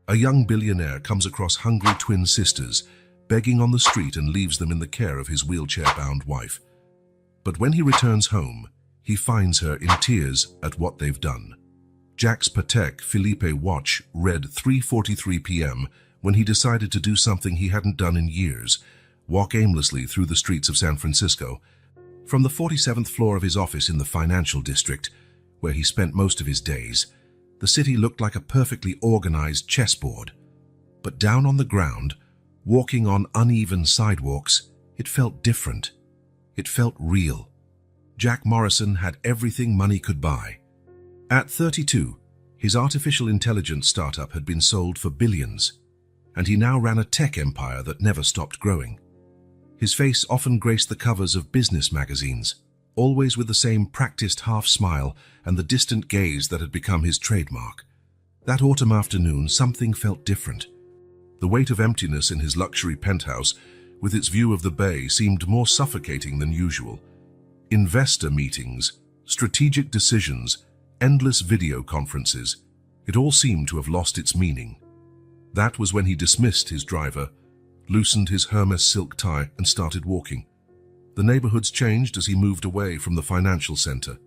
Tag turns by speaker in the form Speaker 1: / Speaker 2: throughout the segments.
Speaker 1: A young billionaire comes across hungry twin sisters, begging on the street, and leaves them in the care of his wheelchair-bound wife. But when he returns home, he finds her in tears at what they've done. Jack's Patek Philippe watch read 3:43 p.m. when he decided to do something he hadn't done in years: walk aimlessly through the streets of San Francisco. From the 47th floor of his office in the financial district, where he spent most of his days, the city looked like a perfectly organized chessboard. But down on the ground, walking on uneven sidewalks, it felt different. It felt real. Jack Morrison had everything money could buy. At 32, his artificial intelligence startup had been sold for billions, and he now ran a tech empire that never stopped growing. His face often graced the covers of business magazines, always with the same practiced half smile and the distant gaze that had become his trademark. That autumn afternoon, something felt different. The weight of emptiness in his luxury penthouse, with its view of the bay, seemed more suffocating than usual. Investor meetings, strategic decisions, endless video conferences, it all seemed to have lost its meaning. That was when he dismissed his driver, loosened his Hermes silk tie, and started walking. The neighborhoods changed as he moved away from the financial center.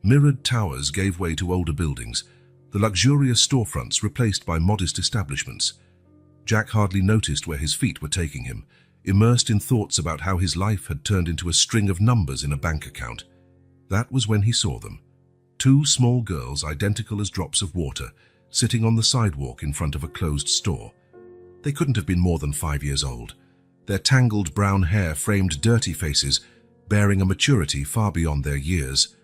Speaker 1: Mirrored towers gave way to older buildings, the luxurious storefronts replaced by modest establishments. Jack hardly noticed where his feet were taking him, immersed in thoughts about how his life had turned into a string of numbers in a bank account. That was when he saw them. Two small girls, identical as drops of water, sitting on the sidewalk in front of a closed store. They couldn't have been more than 5 years old. Their tangled brown hair framed dirty faces, bearing a maturity far beyond their years.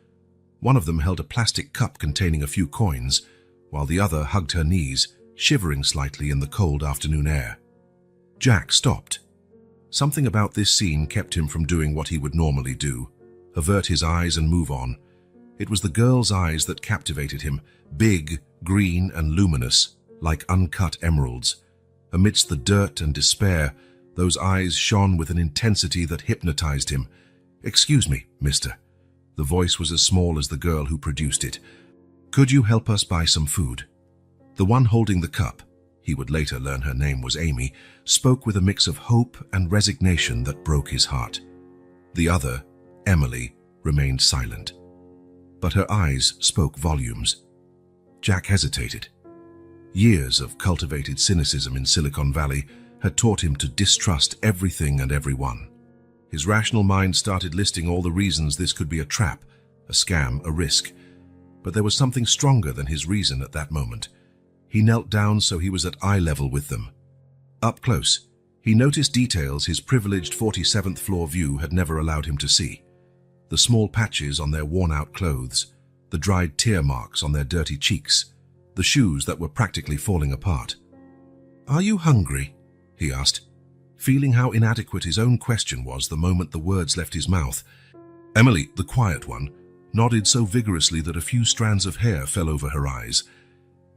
Speaker 1: One of them held a plastic cup containing a few coins, while the other hugged her knees, shivering slightly in the cold afternoon air. Jack stopped. Something about this scene kept him from doing what he would normally do: avert his eyes and move on. It was the girls' eyes that captivated him, big, green, and luminous, like uncut emeralds. Amidst the dirt and despair, those eyes shone with an intensity that hypnotized him. "Excuse me, mister." The voice was as small as the girl who produced it. "Could you help us buy some food?" The one holding the cup, he would later learn her name was Amy, spoke with a mix of hope and resignation that broke his heart. The other, Emily, remained silent. But her eyes spoke volumes. Jack hesitated. Years of cultivated cynicism in Silicon Valley had taught him to distrust everything and everyone. His rational mind started listing all the reasons this could be a trap, a scam, a risk. But there was something stronger than his reason at that moment. He knelt down so he was at eye level with them. Up close, he noticed details his privileged 47th floor view had never allowed him to see. The small patches on their worn-out clothes, the dried tear marks on their dirty cheeks, the shoes that were practically falling apart. "Are you hungry?" he asked, feeling how inadequate his own question was the moment the words left his mouth. Emily, the quiet one, nodded so vigorously that a few strands of hair fell over her eyes.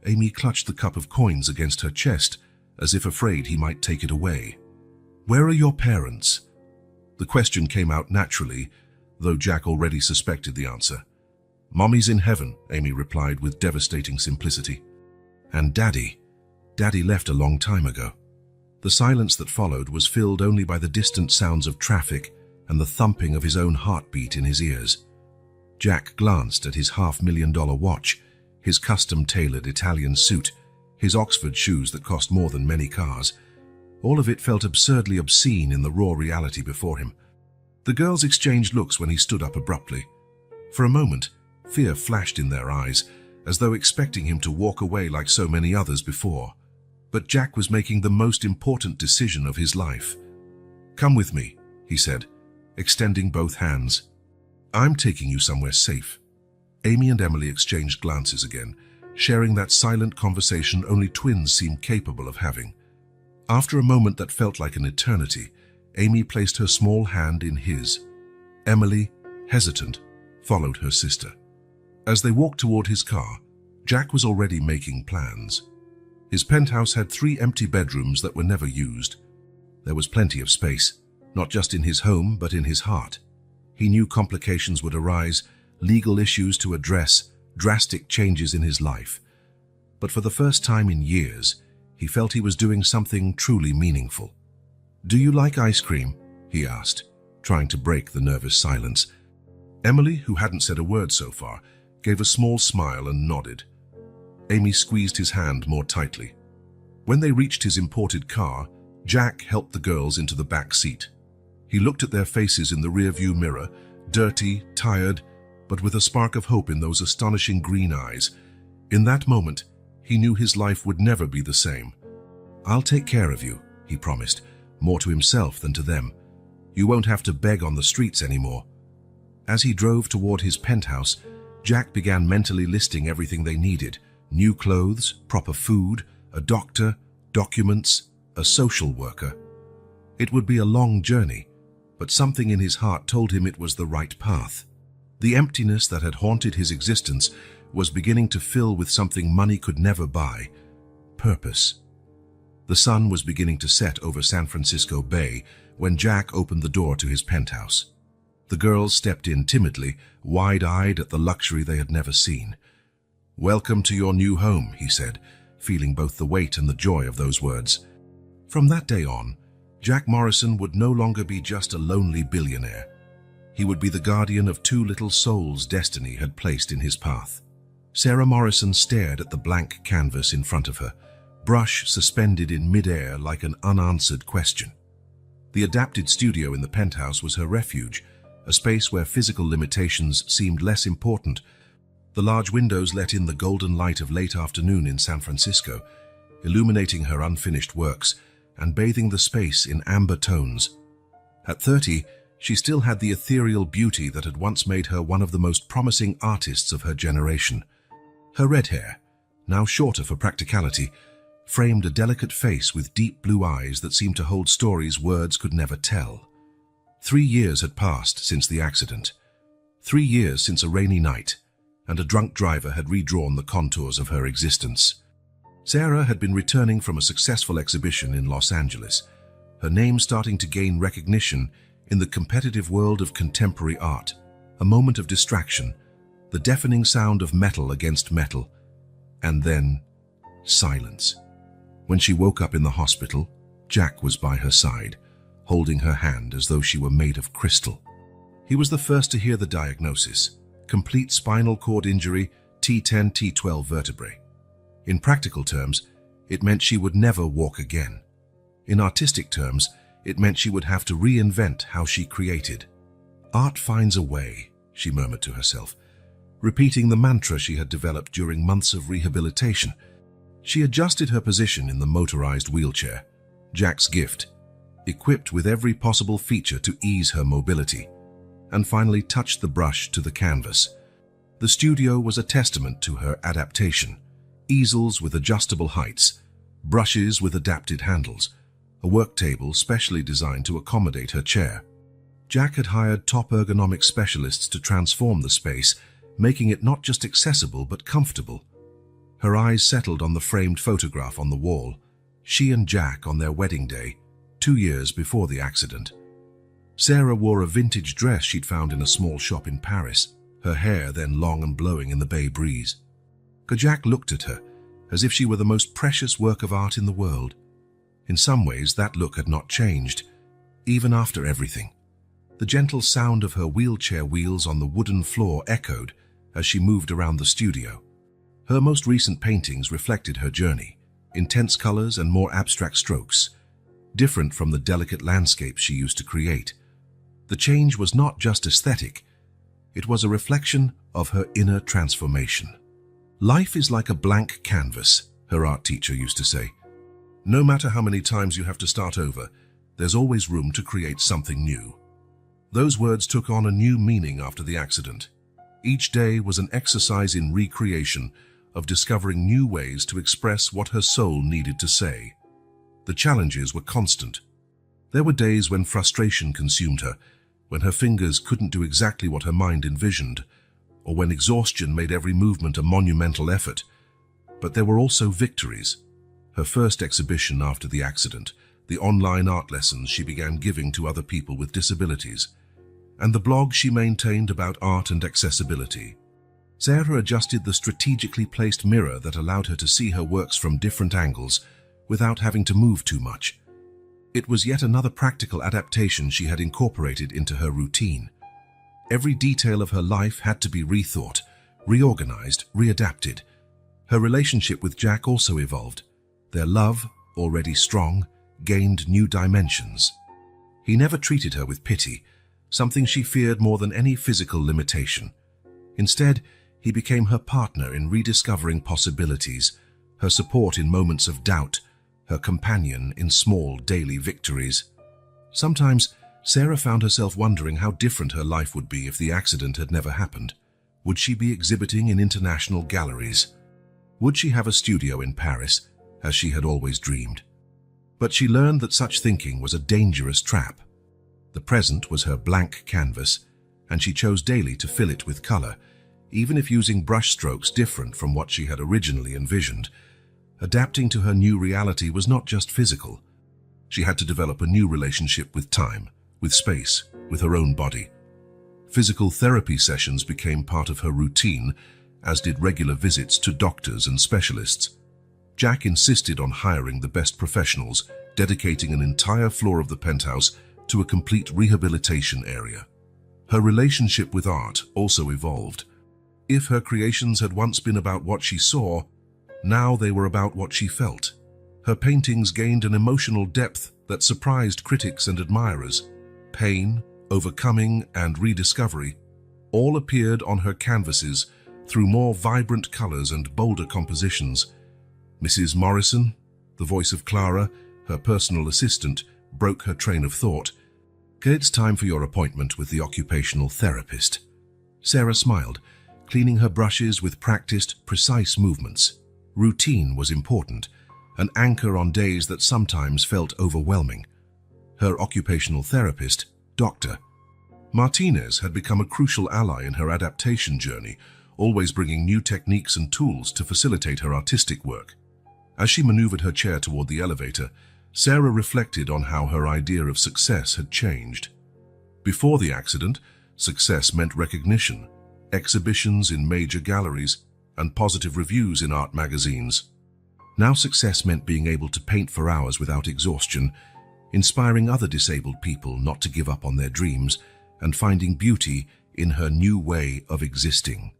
Speaker 1: Amy clutched the cup of coins against her chest, as if afraid he might take it away. "Where are your parents?" The question came out naturally, though Jack already suspected the answer. "Mommy's in heaven," Amy replied with devastating simplicity. "And Daddy left a long time ago." The silence that followed was filled only by the distant sounds of traffic and the thumping of his own heartbeat in his ears. Jack glanced at his $500,000 watch, his custom-tailored Italian suit, his Oxford shoes that cost more than many cars. All of it felt absurdly obscene in the raw reality before him. The girls exchanged looks when he stood up abruptly. For a moment, fear flashed in their eyes, as though expecting him to walk away like so many others before. But Jack was making the most important decision of his life. "Come with me," he said, extending both hands. "I'm taking you somewhere safe." Amy and Emily exchanged glances again, sharing that silent conversation only twins seem capable of having. After a moment that felt like an eternity, Amy placed her small hand in his. Emily, hesitant, followed her sister. As they walked toward his car, Jack was already making plans. His penthouse had 3 empty bedrooms that were never used. There was plenty of space, not just in his home, but in his heart. He knew complications would arise, legal issues to address, drastic changes in his life. But for the first time in years, He felt he was doing something truly meaningful. "Do you like ice cream?" he asked, trying to break the nervous silence. Emily, who hadn't said a word so far, gave a small smile and nodded. Amy squeezed his hand more tightly. When they reached his imported car, Jack helped the girls into the back seat. He looked at their faces in the rearview mirror, dirty, tired, but with a spark of hope in those astonishing green eyes. In that moment, he knew his life would never be the same. "I'll take care of you," he promised, more to himself than to them. "You won't have to beg on the streets anymore." As he drove toward his penthouse, Jack began mentally listing everything they needed: new clothes, proper food, a doctor, documents, a social worker. It would be a long journey, but something in his heart told him it was the right path. The emptiness that had haunted his existence was beginning to fill with something money could never buy: purpose. The sun was beginning to set over San Francisco Bay when Jack opened the door to his penthouse. The girls stepped in timidly, wide-eyed at the luxury they had never seen. "Welcome to your new home," he said, feeling both the weight and the joy of those words. From that day on, Jack Morrison would no longer be just a lonely billionaire. He would be the guardian of two little souls destiny had placed in his path. Sarah Morrison stared at the blank canvas in front of her, brush suspended in mid-air like an unanswered question. The adapted studio in the penthouse was her refuge, a space where physical limitations seemed less important. The large windows let in the golden light of late afternoon in San Francisco, illuminating her unfinished works and bathing the space in amber tones. At 30, she still had the ethereal beauty that had once made her one of the most promising artists of her generation. Her red hair, now shorter for practicality, framed a delicate face with deep blue eyes that seemed to hold stories words could never tell. 3 years had passed since the accident. 3 years since a rainy night, and a drunk driver had redrawn the contours of her existence. Sarah had been returning from a successful exhibition in Los Angeles, her name starting to gain recognition in the competitive world of contemporary art. A moment of distraction, the deafening sound of metal against metal, and then silence. When she woke up in the hospital, Jack was by her side, holding her hand as though she were made of crystal. He was the first to hear the diagnosis: complete spinal cord injury, T10, T12 vertebrae. In practical terms, it meant she would never walk again. In artistic terms, it meant she would have to reinvent how she created. "Art finds a way," she murmured to herself, repeating the mantra she had developed during months of rehabilitation. She adjusted her position in the motorized wheelchair, Jack's gift, equipped with every possible feature to ease her mobility, and finally touched the brush to the canvas. The studio was a testament to her adaptation: easels with adjustable heights, brushes with adapted handles, a work table specially designed to accommodate her chair. Jack had hired top ergonomic specialists to transform the space, making it not just accessible but comfortable. Her eyes settled on the framed photograph on the wall, she and Jack on their wedding day, 2 years before the accident. Sarah wore a vintage dress she'd found in a small shop in Paris, her hair then long and blowing in the bay breeze. Jack looked at her, as if she were the most precious work of art in the world. In some ways, that look had not changed, even after everything. The gentle sound of her wheelchair wheels on the wooden floor echoed as she moved around the studio. Her most recent paintings reflected her journey: intense colors and more abstract strokes, different from the delicate landscapes she used to create. The change was not just aesthetic, it was a reflection of her inner transformation. "Life is like a blank canvas," her art teacher used to say. "No matter how many times you have to start over, there's always room to create something new." Those words took on a new meaning after the accident. Each day was an exercise in recreation, of discovering new ways to express what her soul needed to say. The challenges were constant. There were days when frustration consumed her, when her fingers couldn't do exactly what her mind envisioned, or when exhaustion made every movement a monumental effort. But there were also victories. Her first exhibition after the accident, the online art lessons she began giving to other people with disabilities, and the blog she maintained about art and accessibility. Sarah adjusted the strategically placed mirror that allowed her to see her works from different angles, without having to move too much. It was yet another practical adaptation she had incorporated into her routine. Every detail of her life had to be rethought, reorganized, readapted. Her relationship with Jack also evolved. Their love, already strong, gained new dimensions. He never treated her with pity, something she feared more than any physical limitation. Instead, he became her partner in rediscovering possibilities, her support in moments of doubt, her companion in small daily victories. Sometimes, Sarah found herself wondering how different her life would be if the accident had never happened. Would she be exhibiting in international galleries? Would she have a studio in Paris, as she had always dreamed? But she learned that such thinking was a dangerous trap. The present was her blank canvas, and she chose daily to fill it with color, even if using brush strokes different from what she had originally envisioned. Adapting to her new reality was not just physical. She had to develop a new relationship with time, with space, with her own body. Physical therapy sessions became part of her routine, as did regular visits to doctors and specialists. Jack insisted on hiring the best professionals, dedicating an entire floor of the penthouse to a complete rehabilitation area. Her relationship with art also evolved. If her creations had once been about what she saw, now they were about what she felt. Her paintings gained an emotional depth that surprised critics and admirers. Pain, overcoming, and rediscovery all appeared on her canvases through more vibrant colors and bolder compositions. Mrs. Morrison, the voice of Clara, her personal assistant, broke her train of thought. "It's time for your appointment with the occupational therapist." Sarah smiled, cleaning her brushes with practiced, precise movements. Routine was important, an anchor on days that sometimes felt overwhelming. Her occupational therapist, Dr. Martinez, had become a crucial ally in her adaptation journey, always bringing new techniques and tools to facilitate her artistic work. As she maneuvered her chair toward the elevator, Sarah reflected on how her idea of success had changed. Before the accident, success meant recognition, exhibitions in major galleries, and positive reviews in art magazines. Now success meant being able to paint for hours without exhaustion, inspiring other disabled people not to give up on their dreams, and finding beauty in her new way of existing.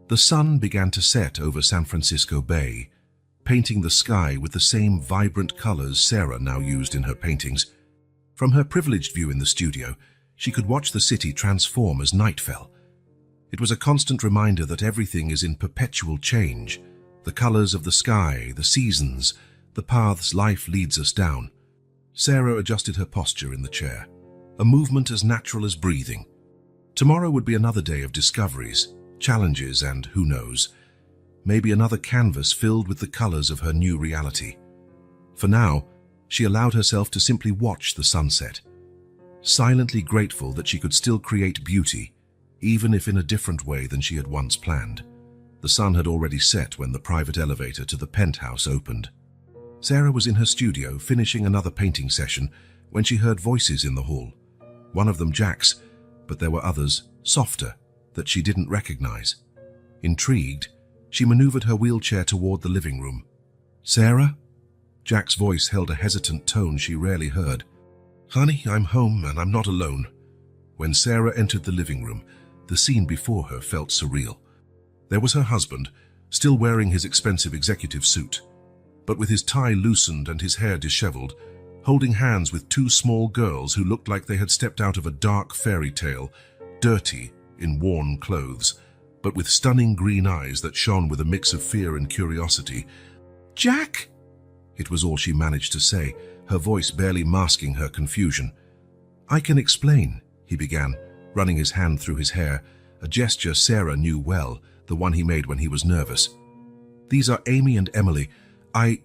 Speaker 1: The sun began to set over San Francisco Bay, painting the sky with the same vibrant colors Sarah now used in her paintings. From her privileged view in the studio, she could watch the city transform as night fell. It was a constant reminder that everything is in perpetual change. The colors of the sky, the seasons, the paths life leads us down. Sarah adjusted her posture in the chair, a movement as natural as breathing. Tomorrow would be another day of discoveries, challenges, and who knows, maybe another canvas filled with the colors of her new reality. For now, she allowed herself to simply watch the sunset, silently grateful that she could still create beauty, even if in a different way than she had once planned. The sun had already set when the private elevator to the penthouse opened. Sarah was in her studio finishing another painting session when she heard voices in the hall. One of them Jack's, but there were others, softer, that she didn't recognize. Intrigued, she maneuvered her wheelchair toward the living room. "Sarah?" Jack's voice held a hesitant tone she rarely heard. "Honey, I'm home and I'm not alone." When Sarah entered the living room, the scene before her felt surreal. There was her husband, still wearing his expensive executive suit, but with his tie loosened and his hair disheveled, holding hands with two small girls who looked like they had stepped out of a dark fairy tale, dirty in worn clothes, but with stunning green eyes that shone with a mix of fear and curiosity. "Jack!" It was all she managed to say, her voice barely masking her confusion. "I can explain," he began, running his hand through his hair, a gesture Sarah knew well, the one he made when he was nervous. "These are Amy and Emily. I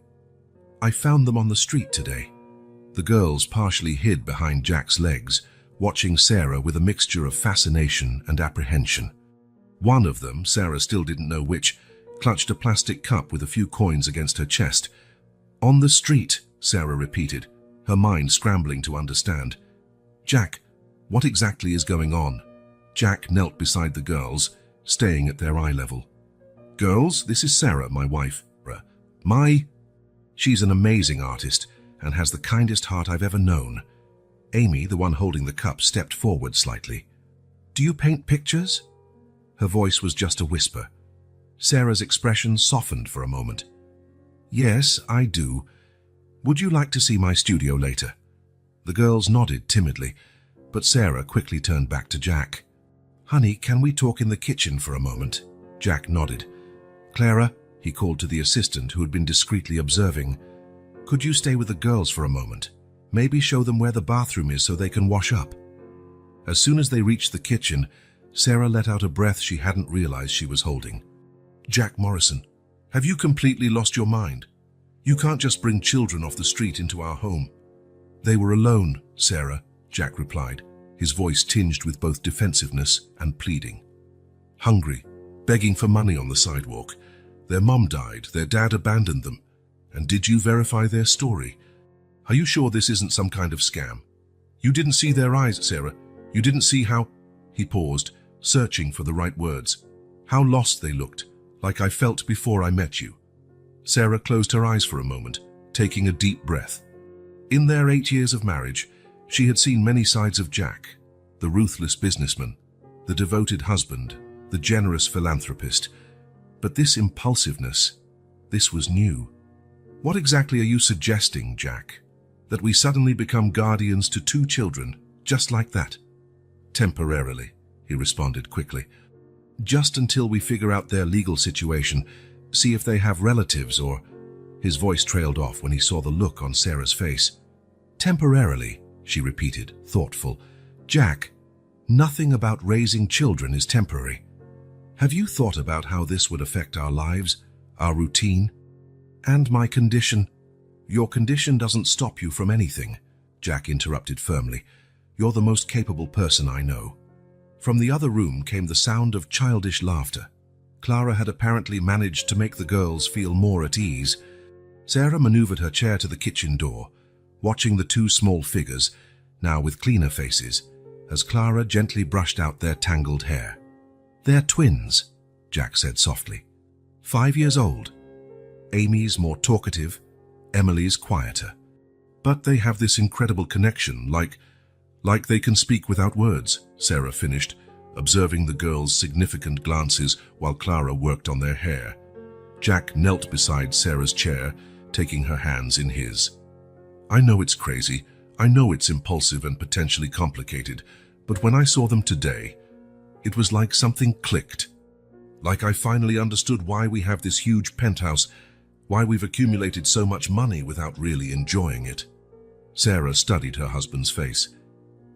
Speaker 1: found them on the street today." The girls partially hid behind Jack's legs, watching Sarah with a mixture of fascination and apprehension. One of them, Sarah still didn't know which, clutched a plastic cup with a few coins against her chest. "On the street," Sarah repeated, her mind scrambling to understand. "Jack, what exactly is going on?" Jack knelt beside the girls, staying at their eye level. "Girls, this is Sarah, my wife." She's an amazing artist and has the kindest heart I've ever known. Amy, the one holding the cup, stepped forward slightly. Do you paint pictures? Her voice was just a whisper. Sarah's expression softened for a moment. Yes, I do. Would you like to see my studio later? The girls nodded timidly, but Sarah quickly turned back to Jack. Honey, can we talk in the kitchen for a moment? Jack nodded. Clara, he called to the assistant who had been discreetly observing, could you stay with the girls for a moment? Maybe show them where the bathroom is so they can wash up. As soon as they reached the kitchen, Sarah let out a breath she hadn't realized she was holding. Jack Morrison, have you completely lost your mind? You can't just bring children off the street into our home. They were alone, Sarah, Jack replied, his voice tinged with both defensiveness and pleading. Hungry, begging for money on the sidewalk. Their mom died, their dad abandoned them. And did you verify their story? Are you sure this isn't some kind of scam? You didn't see their eyes, Sarah. You didn't see how... He paused, searching for the right words. How lost they looked, like I felt before I met you. Sarah closed her eyes for a moment, taking a deep breath. In their 8 years of marriage, she had seen many sides of Jack, the ruthless businessman, the devoted husband, the generous philanthropist. But this impulsiveness, this was new. What exactly are you suggesting, Jack? That we suddenly become guardians to 2 children, just like that? Temporarily, he responded quickly. Just until we figure out their legal situation, see if they have relatives or... His voice trailed off when he saw the look on Sarah's face. Temporarily, she repeated, thoughtful. Jack, nothing about raising children is temporary. Have you thought about how this would affect our lives, our routine? And my condition. Your condition doesn't stop you from anything, Jack interrupted firmly. You're the most capable person I know. From the other room came the sound of childish laughter. Clara had apparently managed to make the girls feel more at ease. Sarah maneuvered her chair to the kitchen door, watching the 2 small figures, now with cleaner faces, as Clara gently brushed out their tangled hair. They're twins, Jack said softly. 5 years old. Amy's more talkative, Emily's quieter. But they have this incredible connection, like they can speak without words, Sarah finished, observing the girls' significant glances while Clara worked on their hair. Jack knelt beside Sarah's chair, taking her hands in his. I know it's crazy, I know it's impulsive and potentially complicated, but when I saw them today, it was like something clicked. Like I finally understood why we have this huge penthouse, why we've accumulated so much money without really enjoying it. Sarah studied her husband's face.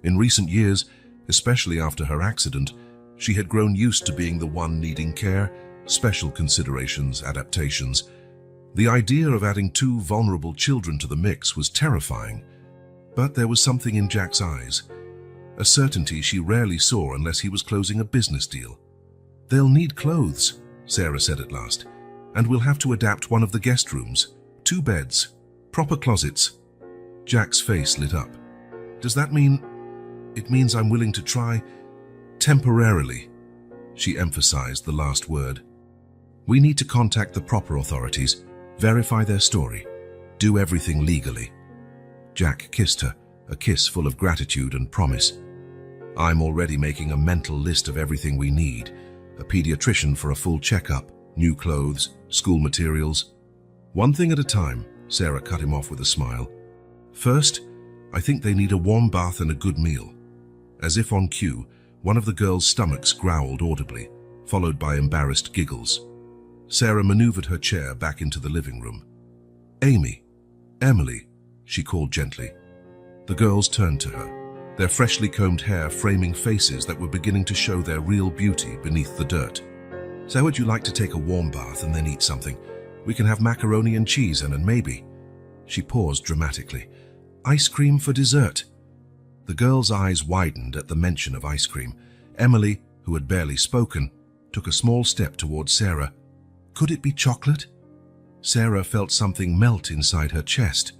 Speaker 1: In recent years, especially after her accident, she had grown used to being the one needing care, special considerations, adaptations. The idea of adding 2 vulnerable children to the mix was terrifying. But there was something in Jack's eyes, a certainty she rarely saw unless he was closing a business deal. They'll need clothes, Sarah said at last, and we'll have to adapt one of the guest rooms. 2 beds, proper closets. Jack's face lit up. Does that mean... It means I'm willing to try... temporarily. She emphasized the last word. We need to contact the proper authorities, verify their story, do everything legally. Jack kissed her, a kiss full of gratitude and promise. I'm already making a mental list of everything we need. A pediatrician for a full checkup, new clothes, school materials. One thing at a time, Sarah cut him off with a smile. First, I think they need a warm bath and a good meal. As if on cue, one of the girls' stomachs growled audibly, followed by embarrassed giggles. Sarah maneuvered her chair back into the living room. Amy, Emily, she called gently. The girls turned to her, their freshly combed hair framing faces that were beginning to show their real beauty beneath the dirt. So would you like to take a warm bath and then eat something? We can have macaroni and cheese and maybe... She paused dramatically. Ice cream for dessert. The girls' eyes widened at the mention of ice cream. Emily, who had barely spoken, took a small step towards Sarah. Could it be chocolate? Sarah felt something melt inside her chest.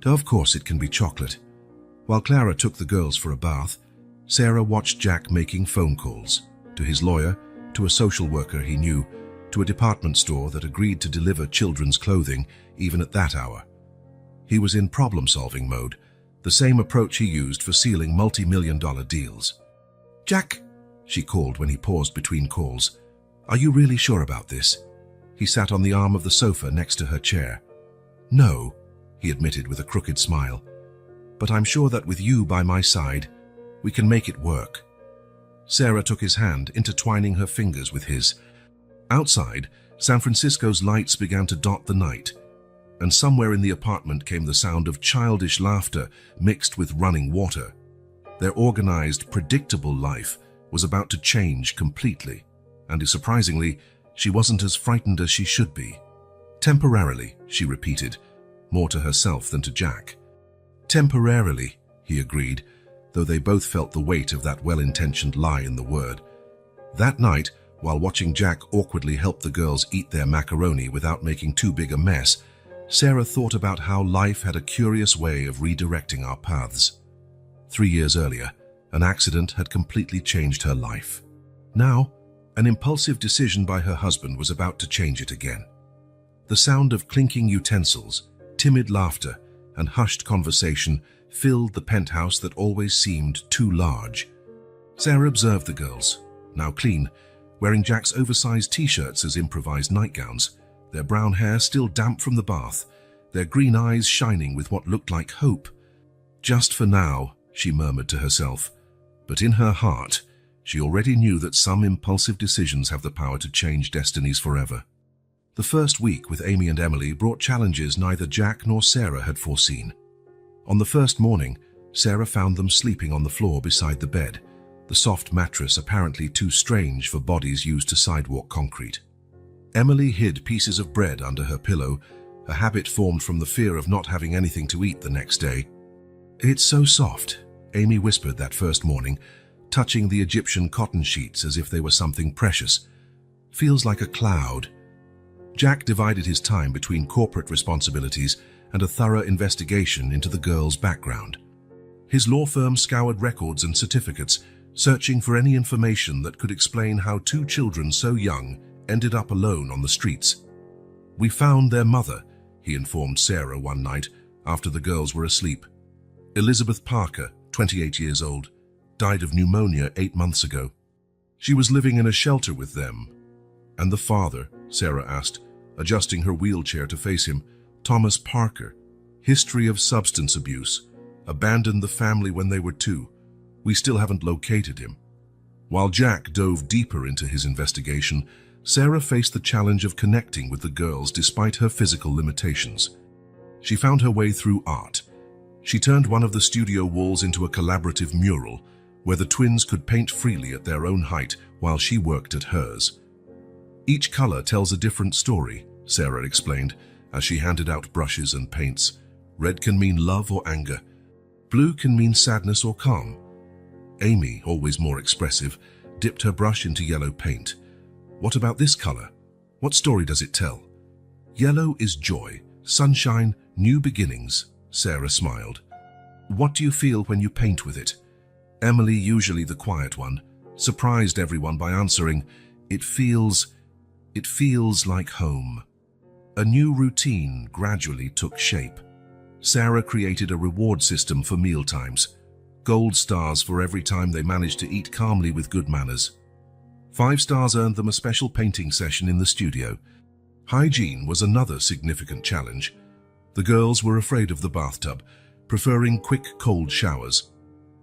Speaker 1: Of course it can be chocolate. While Clara took the girls for a bath, Sarah watched Jack making phone calls to his lawyer, to a social worker he knew, to a department store that agreed to deliver children's clothing even at that hour. He was in problem-solving mode, the same approach he used for sealing multi-million-dollar deals. "Jack," she called when he paused between calls, "are you really sure about this?" He sat on the arm of the sofa next to her chair. "No," he admitted with a crooked smile, "but I'm sure that with you by my side, we can make it work." Sarah took his hand, intertwining her fingers with his. Outside, San Francisco's lights began to dot the night, and somewhere in the apartment came the sound of childish laughter mixed with running water. Their organized, predictable life was about to change completely, and surprisingly, she wasn't as frightened as she should be. "Temporarily," she repeated, more to herself than to Jack. "Temporarily," he agreed, though they both felt the weight of that well-intentioned lie in the word. That night, while watching Jack awkwardly help the girls eat their macaroni without making too big a mess, Sarah thought about how life had a curious way of redirecting our paths. 3 years earlier, an accident had completely changed her life. Now, an impulsive decision by her husband was about to change it again. The sound of clinking utensils, timid laughter, and hushed conversation filled the penthouse that always seemed too large. Sarah observed the girls, now clean, wearing Jack's oversized t-shirts as improvised nightgowns, their brown hair still damp from the bath, their green eyes shining with what looked like hope. "Just for now," she murmured to herself, but in her heart, she already knew that some impulsive decisions have the power to change destinies forever. The first week with Amy and Emily brought challenges neither Jack nor Sarah had foreseen. On the first morning, Sarah found them sleeping on the floor beside the bed, the soft mattress apparently too strange for bodies used to sidewalk concrete. Emily hid pieces of bread under her pillow, a habit formed from the fear of not having anything to eat the next day. "It's so soft," Amy whispered that first morning, touching the Egyptian cotton sheets as if they were something precious. "Feels like a cloud." Jack divided his time between corporate responsibilities and a thorough investigation into the girls' background. His law firm scoured records and certificates, searching for any information that could explain how 2 children so young ended up alone on the streets. "We found their mother," he informed Sarah one night after the girls were asleep. "Elizabeth Parker, 28 years old, died of pneumonia 8 months ago. She was living in a shelter with them." "And the father?" Sarah asked, adjusting her wheelchair to face him. "Thomas Parker. History of substance abuse. Abandoned the family when they were 2. We still haven't located him." While Jack dove deeper into his investigation, Sarah faced the challenge of connecting with the girls despite her physical limitations. She found her way through art. She turned one of the studio walls into a collaborative mural, where the twins could paint freely at their own height while she worked at hers. "Each color tells a different story," Sarah explained, as she handed out brushes and paints. "Red can mean love or anger. Blue can mean sadness or calm." Amy, always more expressive, dipped her brush into yellow paint. "What about this color? What story does it tell?" "Yellow is joy, sunshine, new beginnings," Sarah smiled. "What do you feel when you paint with it?" Emily, usually the quiet one, surprised everyone by answering, It feels like home." A new routine gradually took shape. Sarah created a reward system for mealtimes, gold stars for every time they managed to eat calmly with good manners. 5 stars earned them a special painting session in the studio. Hygiene was another significant challenge. The girls were afraid of the bathtub, preferring quick, cold showers.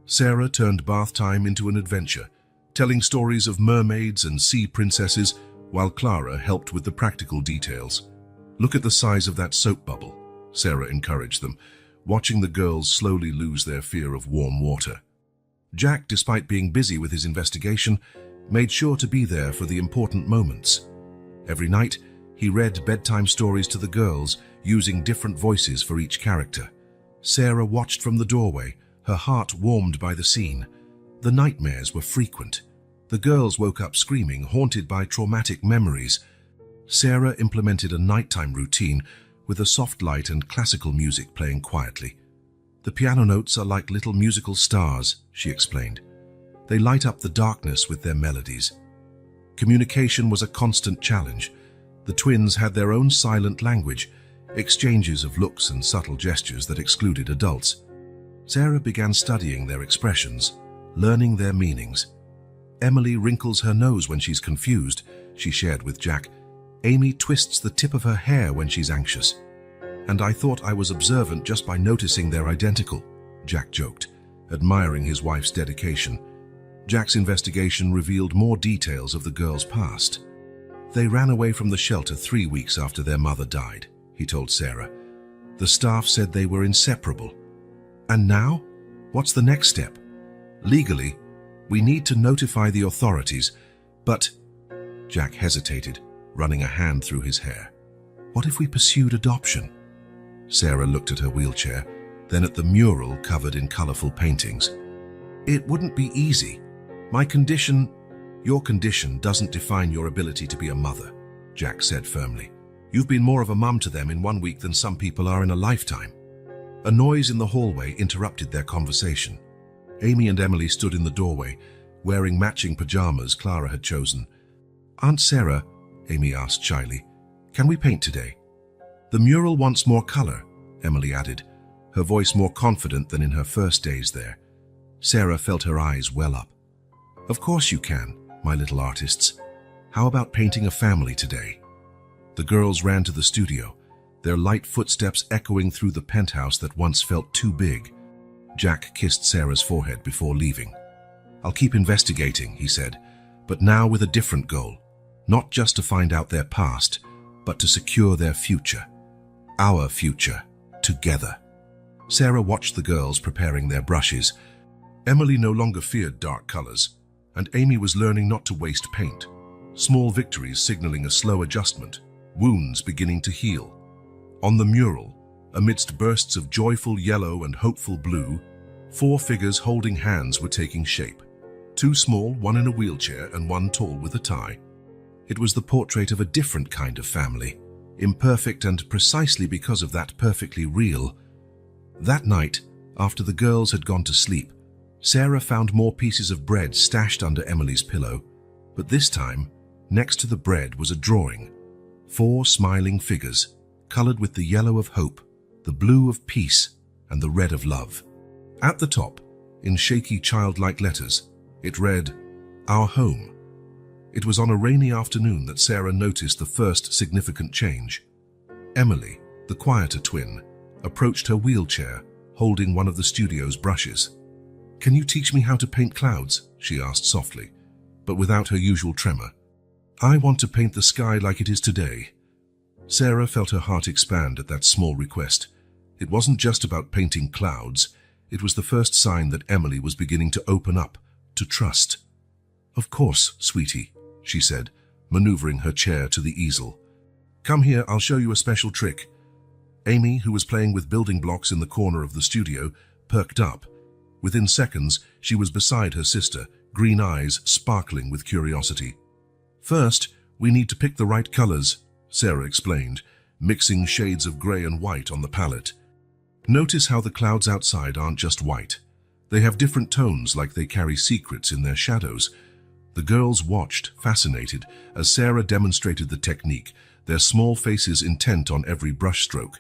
Speaker 1: Sarah turned bath time into an adventure, telling stories of mermaids and sea princesses, while Clara helped with the practical details. "Look at the size of that soap bubble," Sarah encouraged them, watching the girls slowly lose their fear of warm water. Jack, despite being busy with his investigation, made sure to be there for the important moments. Every night, he read bedtime stories to the girls, using different voices for each character. Sarah watched from the doorway, her heart warmed by the scene. The nightmares were frequent. The girls woke up screaming, haunted by traumatic memories. Sarah implemented a nighttime routine with a soft light and classical music playing quietly. "The piano notes are like little musical stars," she explained. "They light up the darkness with their melodies." Communication was a constant challenge. The twins had their own silent language, exchanges of looks and subtle gestures that excluded adults. Sarah began studying their expressions, learning their meanings. Emily wrinkles her nose when she's confused, she shared with Jack. Amy twists the tip of her hair when she's anxious. And I thought I was observant just by noticing they're identical, Jack joked, admiring his wife's dedication. Jack's investigation revealed more details of the girls' past. They ran away from the shelter 3 weeks after their mother died, he told Sarah. The staff said they were inseparable. And now? What's the next step? Legally, we need to notify the authorities, but... Jack hesitated, running a hand through his hair. What if we pursued adoption? Sarah looked at her wheelchair, then at the mural covered in colorful paintings. It wouldn't be easy. Your condition doesn't define your ability to be a mother, Jack said firmly. You've been more of a mum to them in 1 week than some people are in a lifetime. A noise in the hallway interrupted their conversation. Amy and Emily stood in the doorway, wearing matching pajamas Clara had chosen. Aunt Sarah, Amy asked shyly, can we paint today? The mural wants more color, Emily added, her voice more confident than in her first days there. Sarah felt her eyes well up. Of course you can, my little artists. How about painting a family today? The girls ran to the studio, their light footsteps echoing through the penthouse that once felt too big. Jack kissed Sarah's forehead before leaving. I'll keep investigating, he said, but now with a different goal. Not just to find out their past, but to secure their future. Our future, together. Sarah watched the girls preparing their brushes. Emily no longer feared dark colors, and Amy was learning not to waste paint. Small victories signaling a slow adjustment, wounds beginning to heal. On the mural, amidst bursts of joyful yellow and hopeful blue, 4 figures holding hands were taking shape. 2 small, one in a wheelchair and 1 tall with a tie. It was the portrait of a different kind of family, imperfect and precisely because of that perfectly real. That night, after the girls had gone to sleep, Sarah found more pieces of bread stashed under Emily's pillow, but this time, next to the bread was a drawing. 4 smiling figures, colored with the yellow of hope, the blue of peace, and the red of love. At the top, in shaky childlike letters, it read, Our Home. It was on a rainy afternoon that Sarah noticed the first significant change. Emily, the quieter twin, approached her wheelchair, holding one of the studio's brushes. Can you teach me how to paint clouds? She asked softly, but without her usual tremor. I want to paint the sky like it is today. Sarah felt her heart expand at that small request. It wasn't just about painting clouds. It was the first sign that Emily was beginning to open up, to trust. Of course, sweetie, she said, maneuvering her chair to the easel. Come here, I'll show you a special trick. Amy, who was playing with building blocks in the corner of the studio, perked up. Within seconds, she was beside her sister, green eyes sparkling with curiosity. First, we need to pick the right colors, Sarah explained, mixing shades of gray and white on the palette. Notice how the clouds outside aren't just white. They have different tones, like they carry secrets in their shadows. The girls watched, fascinated, as Sarah demonstrated the technique, their small faces intent on every brushstroke.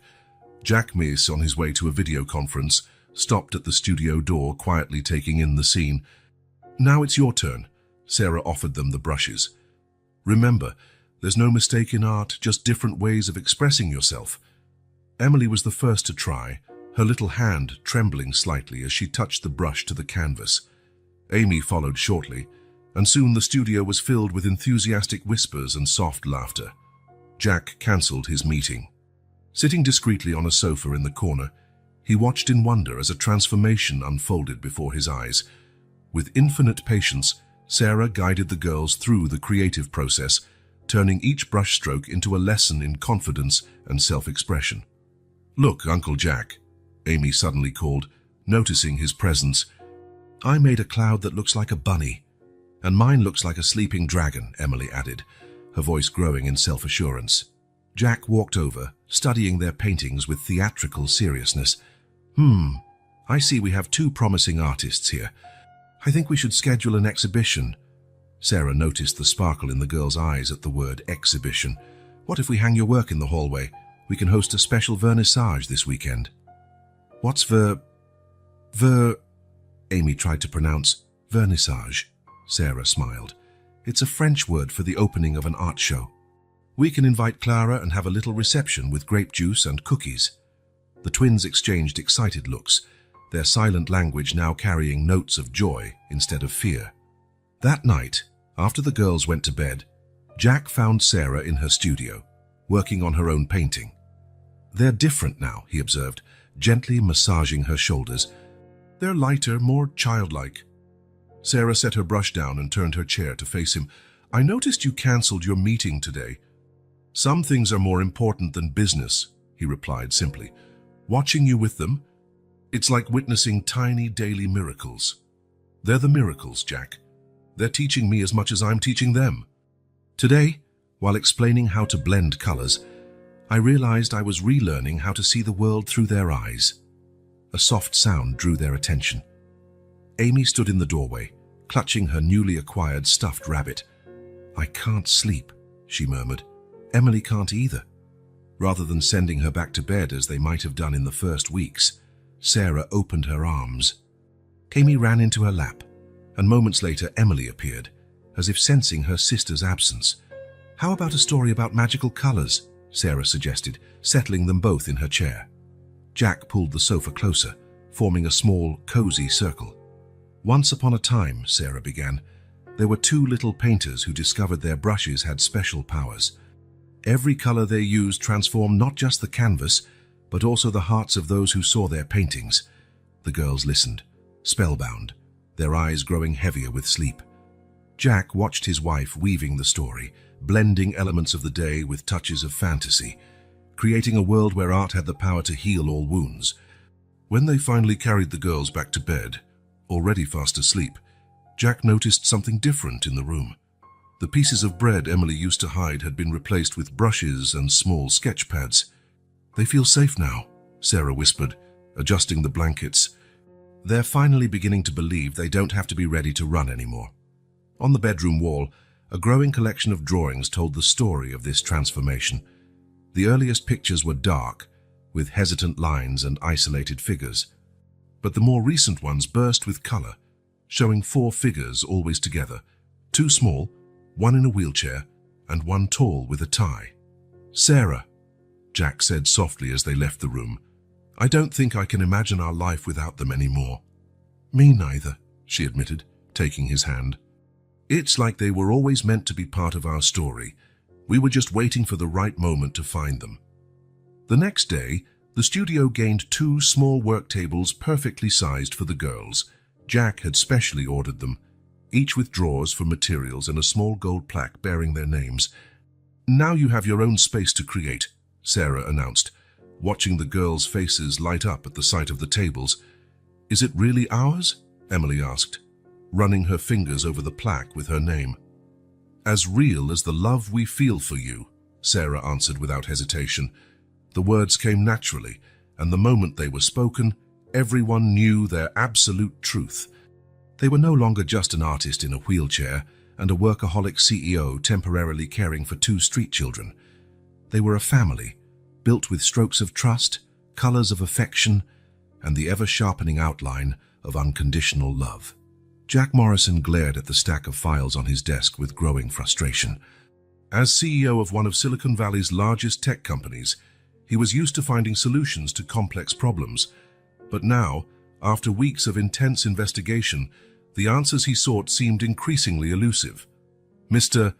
Speaker 1: Jack Mace, on his way to a video conference, stopped at the studio door, quietly taking in the scene. Now it's your turn, Sarah offered them the brushes. Remember, there's no mistake in art, just different ways of expressing yourself. Emily was the first to try, her little hand trembling slightly as she touched the brush to the canvas. Amy followed shortly, and soon the studio was filled with enthusiastic whispers and soft laughter. Jack cancelled his meeting. Sitting discreetly on a sofa in the corner, he watched in wonder as a transformation unfolded before his eyes. With infinite patience, Sarah guided the girls through the creative process, turning each brushstroke into a lesson in confidence and self-expression. Look, Uncle Jack, Amy suddenly called, noticing his presence. I made a cloud that looks like a bunny. And mine looks like a sleeping dragon, Emily added, her voice growing in self-assurance. Jack walked over, studying their paintings with theatrical seriousness. I see we have 2 promising artists here. I think we should schedule an exhibition. Sarah noticed the sparkle in the girl's eyes at the word exhibition. What if we hang your work in the hallway? We can host a special vernissage this weekend. What's Amy tried to pronounce vernissage. Sarah smiled. It's a French word for the opening of an art show. We can invite Clara and have a little reception with grape juice and cookies. The twins exchanged excited looks, their silent language now carrying notes of joy instead of fear. That night, after the girls went to bed, Jack found Sarah in her studio, working on her own painting. They're different now, he observed, gently massaging her shoulders. They're lighter, more childlike. Sarah set her brush down and turned her chair to face him. I noticed you cancelled your meeting today. Some things are more important than business, he replied simply. Watching you with them, it's like witnessing tiny daily miracles. They're the miracles, Jack. They're teaching me as much as I'm teaching them. Today, while explaining how to blend colors, I realized I was relearning how to see the world through their eyes. A soft sound drew their attention. Amy stood in the doorway, clutching her newly acquired stuffed rabbit. I can't sleep, she murmured. Emily can't either. Rather than sending her back to bed as they might have done in the first weeks, Sarah opened her arms. Amy ran into her lap, and moments later Emily appeared, as if sensing her sister's absence. How about a story about magical colors? Sarah suggested, settling them both in her chair. Jack pulled the sofa closer, forming a small, cozy circle. Once upon a time, Sarah began, there were two little painters who discovered their brushes had special powers. Every color they used transformed not just the canvas, but also the hearts of those who saw their paintings. The girls listened, spellbound, their eyes growing heavier with sleep. Jack watched his wife weaving the story, blending elements of the day with touches of fantasy, creating a world where art had the power to heal all wounds. When they finally carried the girls back to bed, already fast asleep, Jack noticed something different in the room. The pieces of bread Emily used to hide had been replaced with brushes and small sketch pads. They feel safe now, Sarah whispered, adjusting the blankets. They're finally beginning to believe they don't have to be ready to run anymore. On the bedroom wall, a growing collection of drawings told the story of this transformation. The earliest pictures were dark, with hesitant lines and isolated figures. But the more recent ones burst with color, showing 4 figures always together, 2 small, one in a wheelchair, and one tall with a tie. Sarah, Jack said softly as they left the room, I don't think I can imagine our life without them anymore. Me neither, she admitted, taking his hand. It's like they were always meant to be part of our story. We were just waiting for the right moment to find them. The next day, the studio gained 2 small work tables perfectly sized for the girls. Jack had specially ordered them, each with drawers for materials and a small gold plaque bearing their names. Now you have your own space to create, Sarah announced, watching the girls' faces light up at the sight of the tables. Is it really ours? Emily asked, running her fingers over the plaque with her name. As real as the love we feel for you, Sarah answered without hesitation. The words came naturally, and the moment they were spoken, everyone knew their absolute truth. They were no longer just an artist in a wheelchair and a workaholic CEO temporarily caring for 2 street children. They were a family, built with strokes of trust, colors of affection, and the ever-sharpening outline of unconditional love. Jack Morrison glared at the stack of files on his desk with growing frustration. As CEO of one of Silicon Valley's largest tech companies, he was used to finding solutions to complex problems. But now, after weeks of intense investigation, the answers he sought seemed increasingly elusive. Mr.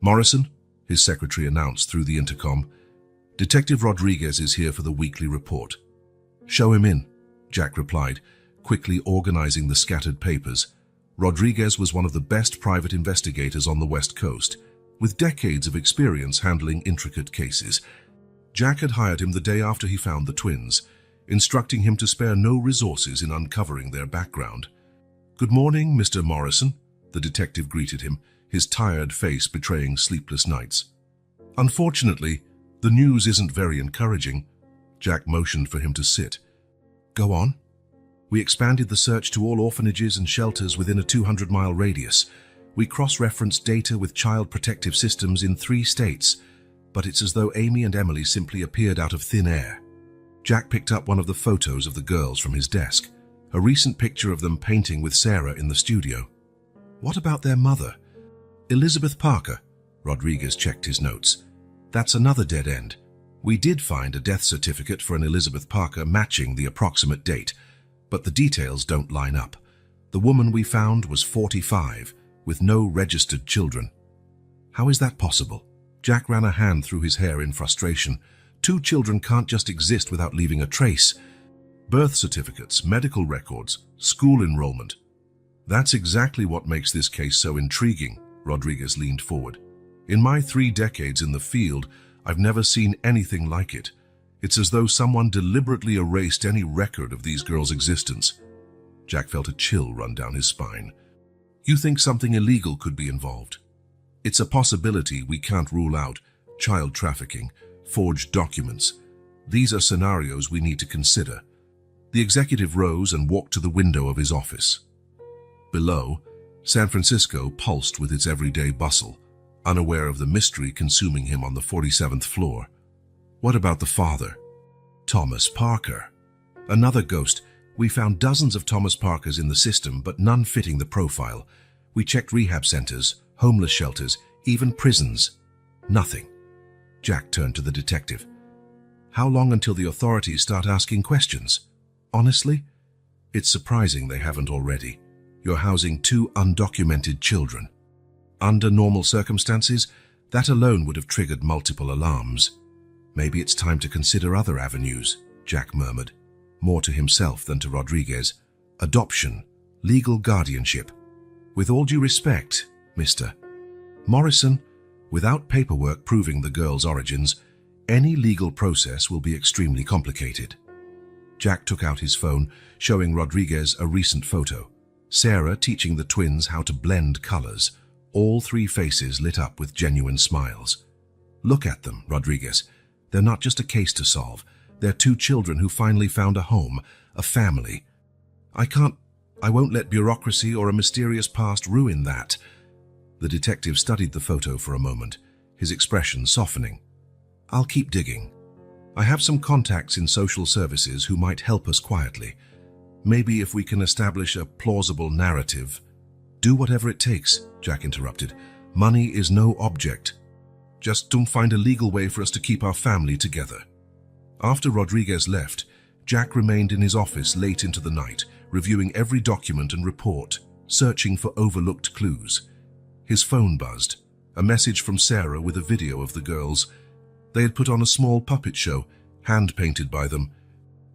Speaker 1: Morrison, his secretary announced through the intercom, Detective Rodriguez is here for the weekly report. Show him in, Jack replied, quickly organizing the scattered papers. Rodriguez was one of the best private investigators on the West Coast, with decades of experience handling intricate cases. Jack had hired him the day after he found the twins, instructing him to spare no resources in uncovering their background. Good morning, Mr. Morrison, the detective greeted him, his tired face betraying sleepless nights. Unfortunately, the news isn't very encouraging. Jack motioned for him to sit. Go on. We expanded the search to all orphanages and shelters within a 200-mile radius. We cross-referenced data with child protective systems in 3 states. but it's as though Amy and Emily simply appeared out of thin air. Jack picked up one of the photos of the girls from his desk, a recent picture of them painting with Sarah in the studio. What about their mother? Elizabeth Parker. Rodriguez checked his notes. That's another dead end. We did find a death certificate for an Elizabeth Parker matching the approximate date, but the details don't line up. The woman we found was 45, with no registered children. How is that possible? Jack ran a hand through his hair in frustration. 2 children can't just exist without leaving a trace. Birth certificates, medical records, school enrollment. That's exactly what makes this case so intriguing, Rodriguez leaned forward. In my 3 decades in the field, I've never seen anything like it. It's as though someone deliberately erased any record of these girls' existence. Jack felt a chill run down his spine. You think something illegal could be involved? It's a possibility we can't rule out. Child trafficking, forged documents. These are scenarios we need to consider. The executive rose and walked to the window of his office. Below, San Francisco pulsed with its everyday bustle, unaware of the mystery consuming him on the 47th floor. What about the father? Thomas Parker. Another ghost. We found dozens of Thomas Parkers in the system, but none fitting the profile. We checked rehab centers, homeless shelters, even prisons. Nothing. Jack turned to the detective. How long until the authorities start asking questions? Honestly, it's surprising they haven't already. You're housing 2 undocumented children. Under normal circumstances, that alone would have triggered multiple alarms. Maybe it's time to consider other avenues, Jack murmured, more to himself than to Rodriguez. Adoption, legal guardianship. With all due respect, Mr. Morrison, without paperwork proving the girl's origins, any legal process will be extremely complicated. Jack took out his phone, showing Rodriguez a recent photo. Sarah teaching the twins how to blend colors, all 3 faces lit up with genuine smiles. Look at them, Rodriguez. They're not just a case to solve. They're 2 children who finally found a home, a family. I won't let bureaucracy or a mysterious past ruin that. The detective studied the photo for a moment, his expression softening. I'll keep digging. I have some contacts in social services who might help us quietly. Maybe if we can establish a plausible narrative. Do whatever it takes, Jack interrupted. Money is no object. Just don't find a legal way for us to keep our family together. After Rodriguez left, Jack remained in his office late into the night, reviewing every document and report, searching for overlooked clues. His phone buzzed, a message from Sarah with a video of the girls. They had put on a small puppet show, hand-painted by them.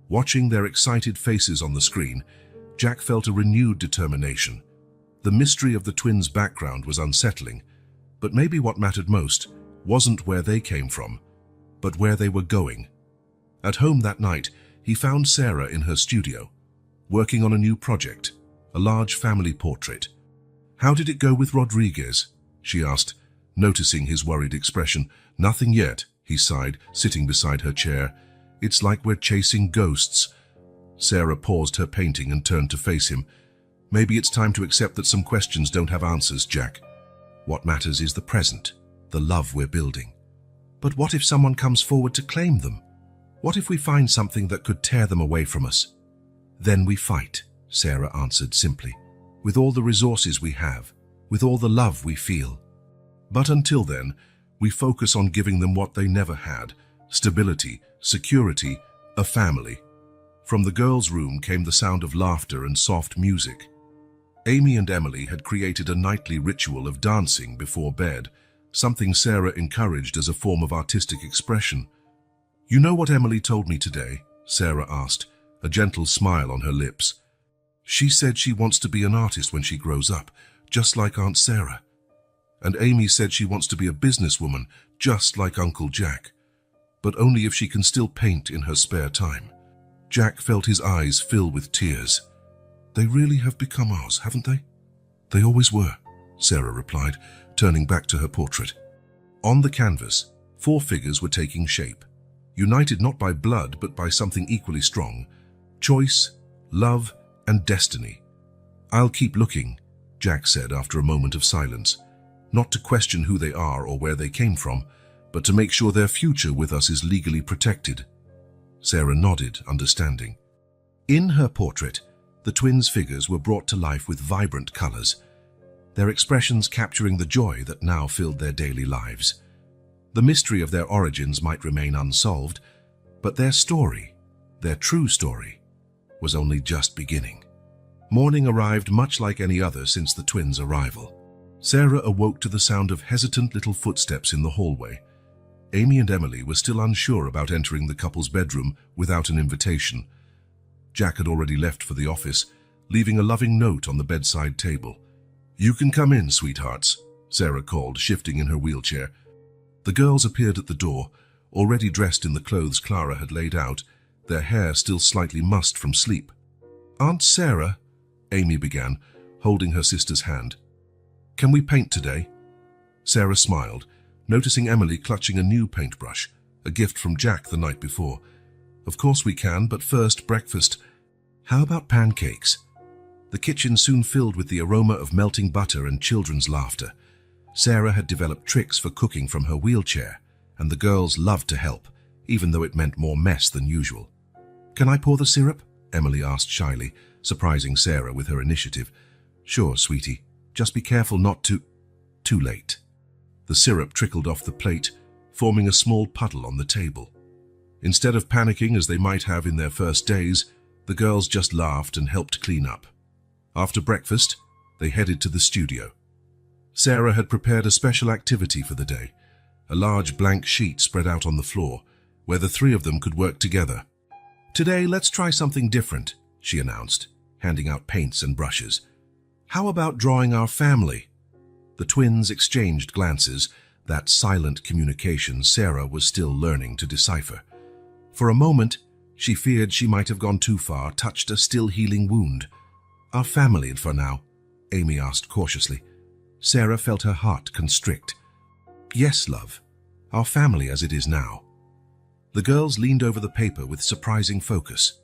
Speaker 1: Watching their excited faces on the screen, Jack felt a renewed determination. The mystery of the twins' background was unsettling, but maybe what mattered most wasn't where they came from, but where they were going. At home that night, he found Sarah in her studio, working on a new project, a large family portrait. How did it go with Rodriguez? She asked, noticing his worried expression. Nothing yet, he sighed, sitting beside her chair. It's like we're chasing ghosts. Sarah paused her painting and turned to face him. Maybe it's time to accept that some questions don't have answers, Jack. What matters is the present, the love we're building. But what if someone comes forward to claim them? What if we find something that could tear them away from us? Then we fight, Sarah answered simply. With all the resources we have, with all the love we feel. But until then, we focus on giving them what they never had, stability, security, a family. From the girls' room came the sound of laughter and soft music. Amy and Emily had created a nightly ritual of dancing before bed, something Sarah encouraged as a form of artistic expression. You know what Emily told me today? Sarah asked, a gentle smile on her lips. She said she wants to be an artist when she grows up, just like Aunt Sarah. And Amy said she wants to be a businesswoman, just like Uncle Jack. But only if she can still paint in her spare time. Jack felt his eyes fill with tears. They really have become ours, haven't they? They always were, Sarah replied, turning back to her portrait. On the canvas, 4 figures were taking shape, united not by blood but by something equally strong: choice, love, and destiny. I'll keep looking, Jack said after a moment of silence, not to question who they are or where they came from, but to make sure their future with us is legally protected. Sarah nodded, understanding. In her portrait, the twins' figures were brought to life with vibrant colors, their expressions capturing the joy that now filled their daily lives. The mystery of their origins might remain unsolved, but their story, their true story, was only just beginning. Morning arrived much like any other since the twins' arrival. Sarah awoke to the sound of hesitant little footsteps in the hallway. Amy and Emily were still unsure about entering the couple's bedroom without an invitation. Jack had already left for the office, leaving a loving note on the bedside table. "You can come in, sweethearts," Sarah called, shifting in her wheelchair. The girls appeared at the door, already dressed in the clothes Clara had laid out, their hair still slightly mussed from sleep. "Aunt Sarah," Amy began, holding her sister's hand. "Can we paint today?" Sarah smiled, noticing Emily clutching a new paintbrush, a gift from Jack the night before. "Of course we can, but first, breakfast. How about pancakes?" The kitchen soon filled with the aroma of melting butter and children's laughter. Sarah had developed tricks for cooking from her wheelchair, and the girls loved to help, even though it meant more mess than usual. "Can I pour the syrup?" Emily asked shyly, surprising Sarah with her initiative. "Sure, sweetie. Just be careful not to..." Too late. The syrup trickled off the plate, forming a small puddle on the table. Instead of panicking as they might have in their first days, the girls just laughed and helped clean up. After breakfast, they headed to the studio. Sarah had prepared a special activity for the day, a large blank sheet spread out on the floor, where the three of them could work together. "Today, let's try something different," she announced, handing out paints and brushes. "How about drawing our family?" The twins exchanged glances, that silent communication Sarah was still learning to decipher. For a moment, she feared she might have gone too far, touched a still-healing wound. "Our family for now?" Amy asked cautiously. Sarah felt her heart constrict. "Yes, love. Our family as it is now." The girls leaned over the paper with surprising focus.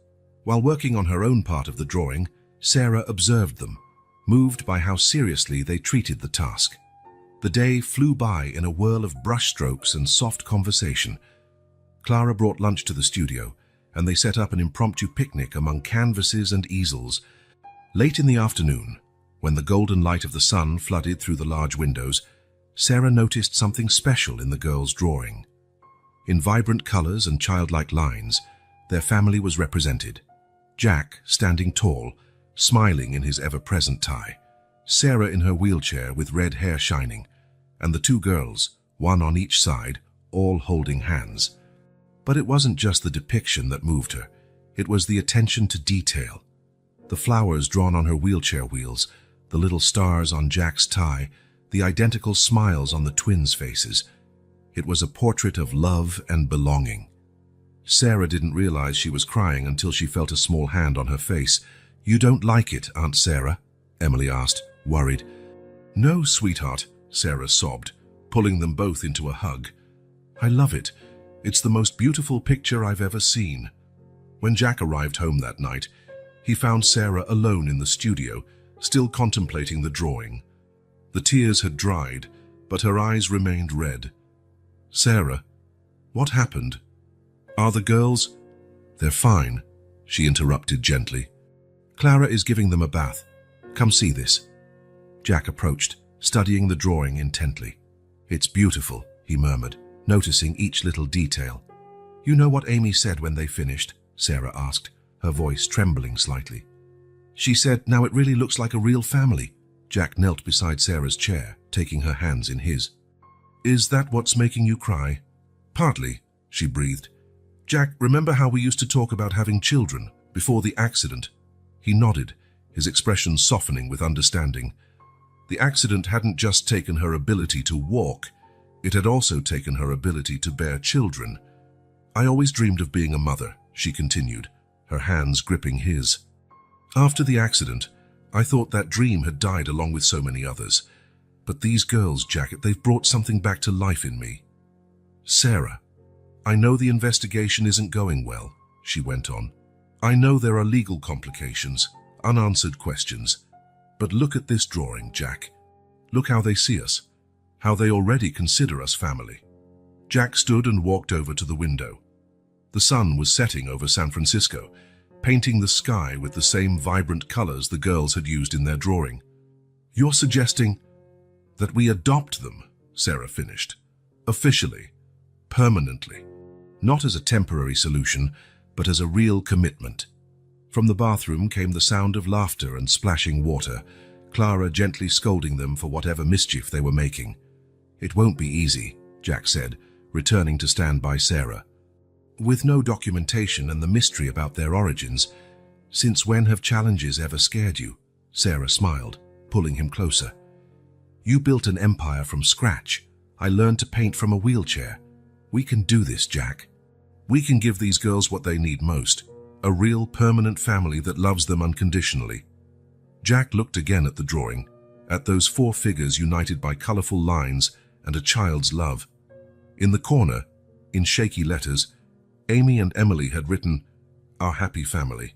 Speaker 1: While working on her own part of the drawing, Sarah observed them, moved by how seriously they treated the task. The day flew by in a whirl of brushstrokes and soft conversation. Clara brought lunch to the studio, and they set up an impromptu picnic among canvases and easels. Late in the afternoon, when the golden light of the sun flooded through the large windows, Sarah noticed something special in the girls' drawing. In vibrant colors and childlike lines, their family was represented. Jack, standing tall, smiling in his ever-present tie, Sarah in her wheelchair with red hair shining, and the two girls, one on each side, all holding hands. But it wasn't just the depiction that moved her, it was the attention to detail. The flowers drawn on her wheelchair wheels, the little stars on Jack's tie, the identical smiles on the twins' faces. It was a portrait of love and belonging. Sarah didn't realize she was crying until she felt a small hand on her face. "You don't like it, Aunt Sarah?" Emily asked, worried. "No, sweetheart," Sarah sobbed, pulling them both into a hug. "I love it. It's the most beautiful picture I've ever seen." When Jack arrived home that night, he found Sarah alone in the studio, still contemplating the drawing. The tears had dried, but her eyes remained red. "Sarah, what happened? Are the girls—" "They're fine," she interrupted gently. "Clara is giving them a bath. Come see this." Jack approached, studying the drawing intently. "It's beautiful," he murmured, noticing each little detail. "You know what Amy said when they finished?" Sarah asked, her voice trembling slightly. "She said, now it really looks like a real family." Jack knelt beside Sarah's chair, taking her hands in his. "Is that what's making you cry?" "Partly," she breathed. "Jack, remember how we used to talk about having children before the accident?" He nodded, his expression softening with understanding. The accident hadn't just taken her ability to walk, it had also taken her ability to bear children. "I always dreamed of being a mother," she continued, her hands gripping his. "After the accident, I thought that dream had died along with so many others. But these girls, Jack, they've brought something back to life in me." "Sarah, I know the investigation isn't going well," she went on. "I know there are legal complications, unanswered questions. But look at this drawing, Jack. Look how they see us, how they already consider us family." Jack stood and walked over to the window. The sun was setting over San Francisco, painting the sky with the same vibrant colors the girls had used in their drawing. "You're suggesting that we adopt them," Sarah finished. "Officially, permanently. Not as a temporary solution, but as a real commitment." From the bathroom came the sound of laughter and splashing water, Clara gently scolding them for whatever mischief they were making. "It won't be easy," Jack said, returning to stand by Sarah. "With no documentation and the mystery about their origins, since when have challenges ever scared you?" Sarah smiled, pulling him closer. "You built an empire from scratch. I learned to paint from a wheelchair. We can do this, Jack. We can give these girls what they need most, a real permanent family that loves them unconditionally." Jack looked again at the drawing, at those four figures united by colorful lines and a child's love. In the corner, in shaky letters, Amy and Emily had written, "Our happy family."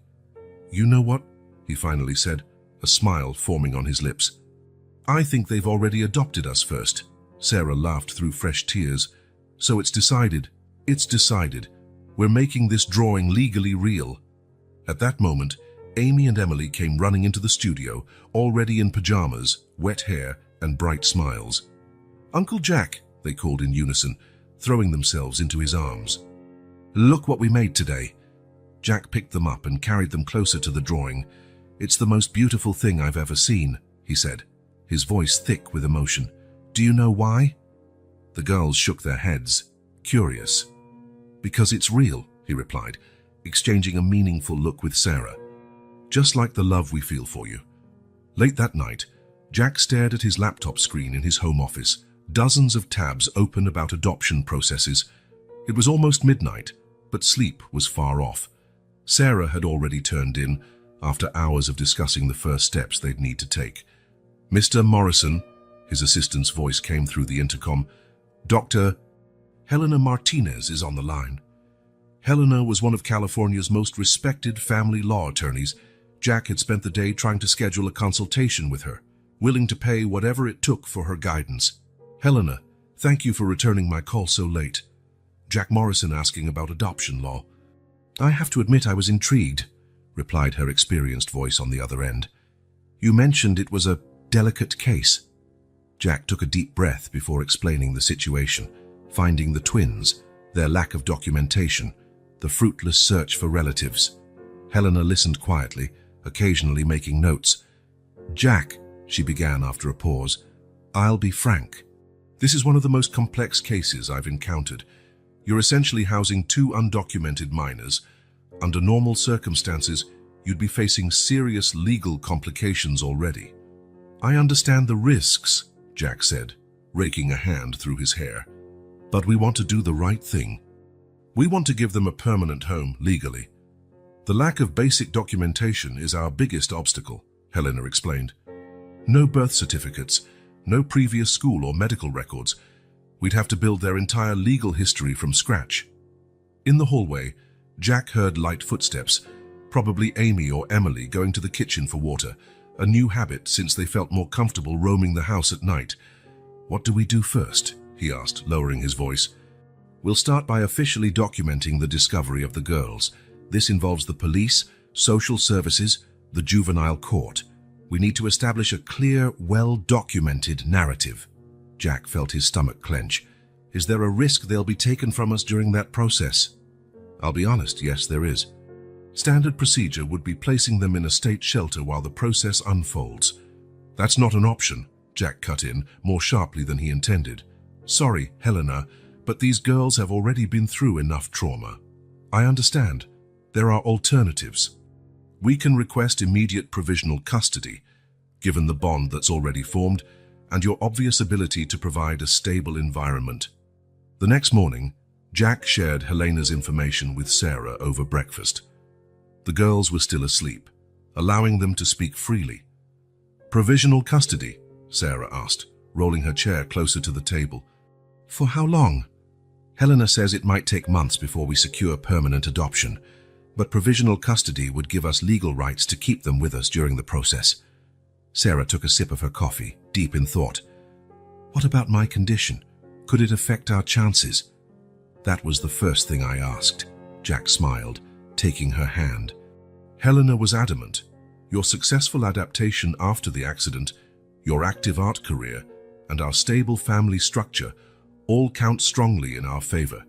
Speaker 1: "You know what?" he finally said, a smile forming on his lips. "I think they've already adopted us first." Sarah laughed through fresh tears. "So it's decided. It's decided. We're making this drawing legally real." At that moment, Amy and Emily came running into the studio, already in pajamas, wet hair, and bright smiles. "Uncle Jack," they called in unison, throwing themselves into his arms. "Look what we made today." Jack picked them up and carried them closer to the drawing. "It's the most beautiful thing I've ever seen," he said, his voice thick with emotion. "Do you know why?" The girls shook their heads, curious. "Because it's real," he replied, exchanging a meaningful look with Sarah. "Just like the love we feel for you." Late that night, Jack stared at his laptop screen in his home office, dozens of tabs open about adoption processes. It was almost midnight, but sleep was far off. Sarah had already turned in, after hours of discussing the first steps they'd need to take. "Mr. Morrison," his assistant's voice came through the intercom, "Dr. Helena Martinez is on the line." Helena was one of California's most respected family law attorneys. Jack had spent the day trying to schedule a consultation with her, willing to pay whatever it took for her guidance. "Helena, thank you for returning my call so late." Jack Morrison asking about adoption law. "I have to admit I was intrigued," replied her experienced voice on the other end. "You mentioned it was a delicate case." Jack took a deep breath before explaining the situation, finding the twins, their lack of documentation, the fruitless search for relatives. Helena listened quietly, occasionally making notes. "Jack," she began after a pause, "I'll be frank. This is one of the most complex cases I've encountered. You're essentially housing two undocumented minors. Under normal circumstances, you'd be facing serious legal complications already." "I understand the risks," Jack said, raking a hand through his hair. "But we want to do the right thing. We want to give them a permanent home legally. The lack of basic documentation is our biggest obstacle," Helena explained. "No birth certificates, no previous school or medical records. We'd have to build their entire legal history from scratch." In the hallway, Jack heard light footsteps, probably Amy or Emily going to the kitchen for water, a new habit since they felt more comfortable roaming the house at night. "What do we do first?" he asked, lowering his voice. "We'll start by officially documenting the discovery of the girls. This involves the police, social services, the juvenile court. We need to establish a clear, well-documented narrative." Jack felt his stomach clench. "Is there a risk they'll be taken from us during that process?" "I'll be honest, yes, there is. Standard procedure would be placing them in a state shelter while the process unfolds." "That's not an option," Jack cut in, more sharply than he intended. "Sorry, Helena, but these girls have already been through enough trauma." "I understand. There are alternatives. We can request immediate provisional custody, given the bond that's already formed, and your obvious ability to provide a stable environment." The next morning, Jack shared Helena's information with Sarah over breakfast. The girls were still asleep, allowing them to speak freely. "Provisional custody?" Sarah asked, rolling her chair closer to the table. "For how long?" "Helena says it might take months before we secure permanent adoption, but provisional custody would give us legal rights to keep them with us during the process." Sarah took a sip of her coffee, deep in thought. "What about my condition? Could it affect our chances?" That was the first thing I asked, Jack smiled, taking her hand. Helena was adamant. Your successful adaptation after the accident, your active art career, and our stable family structure all count strongly in our favor.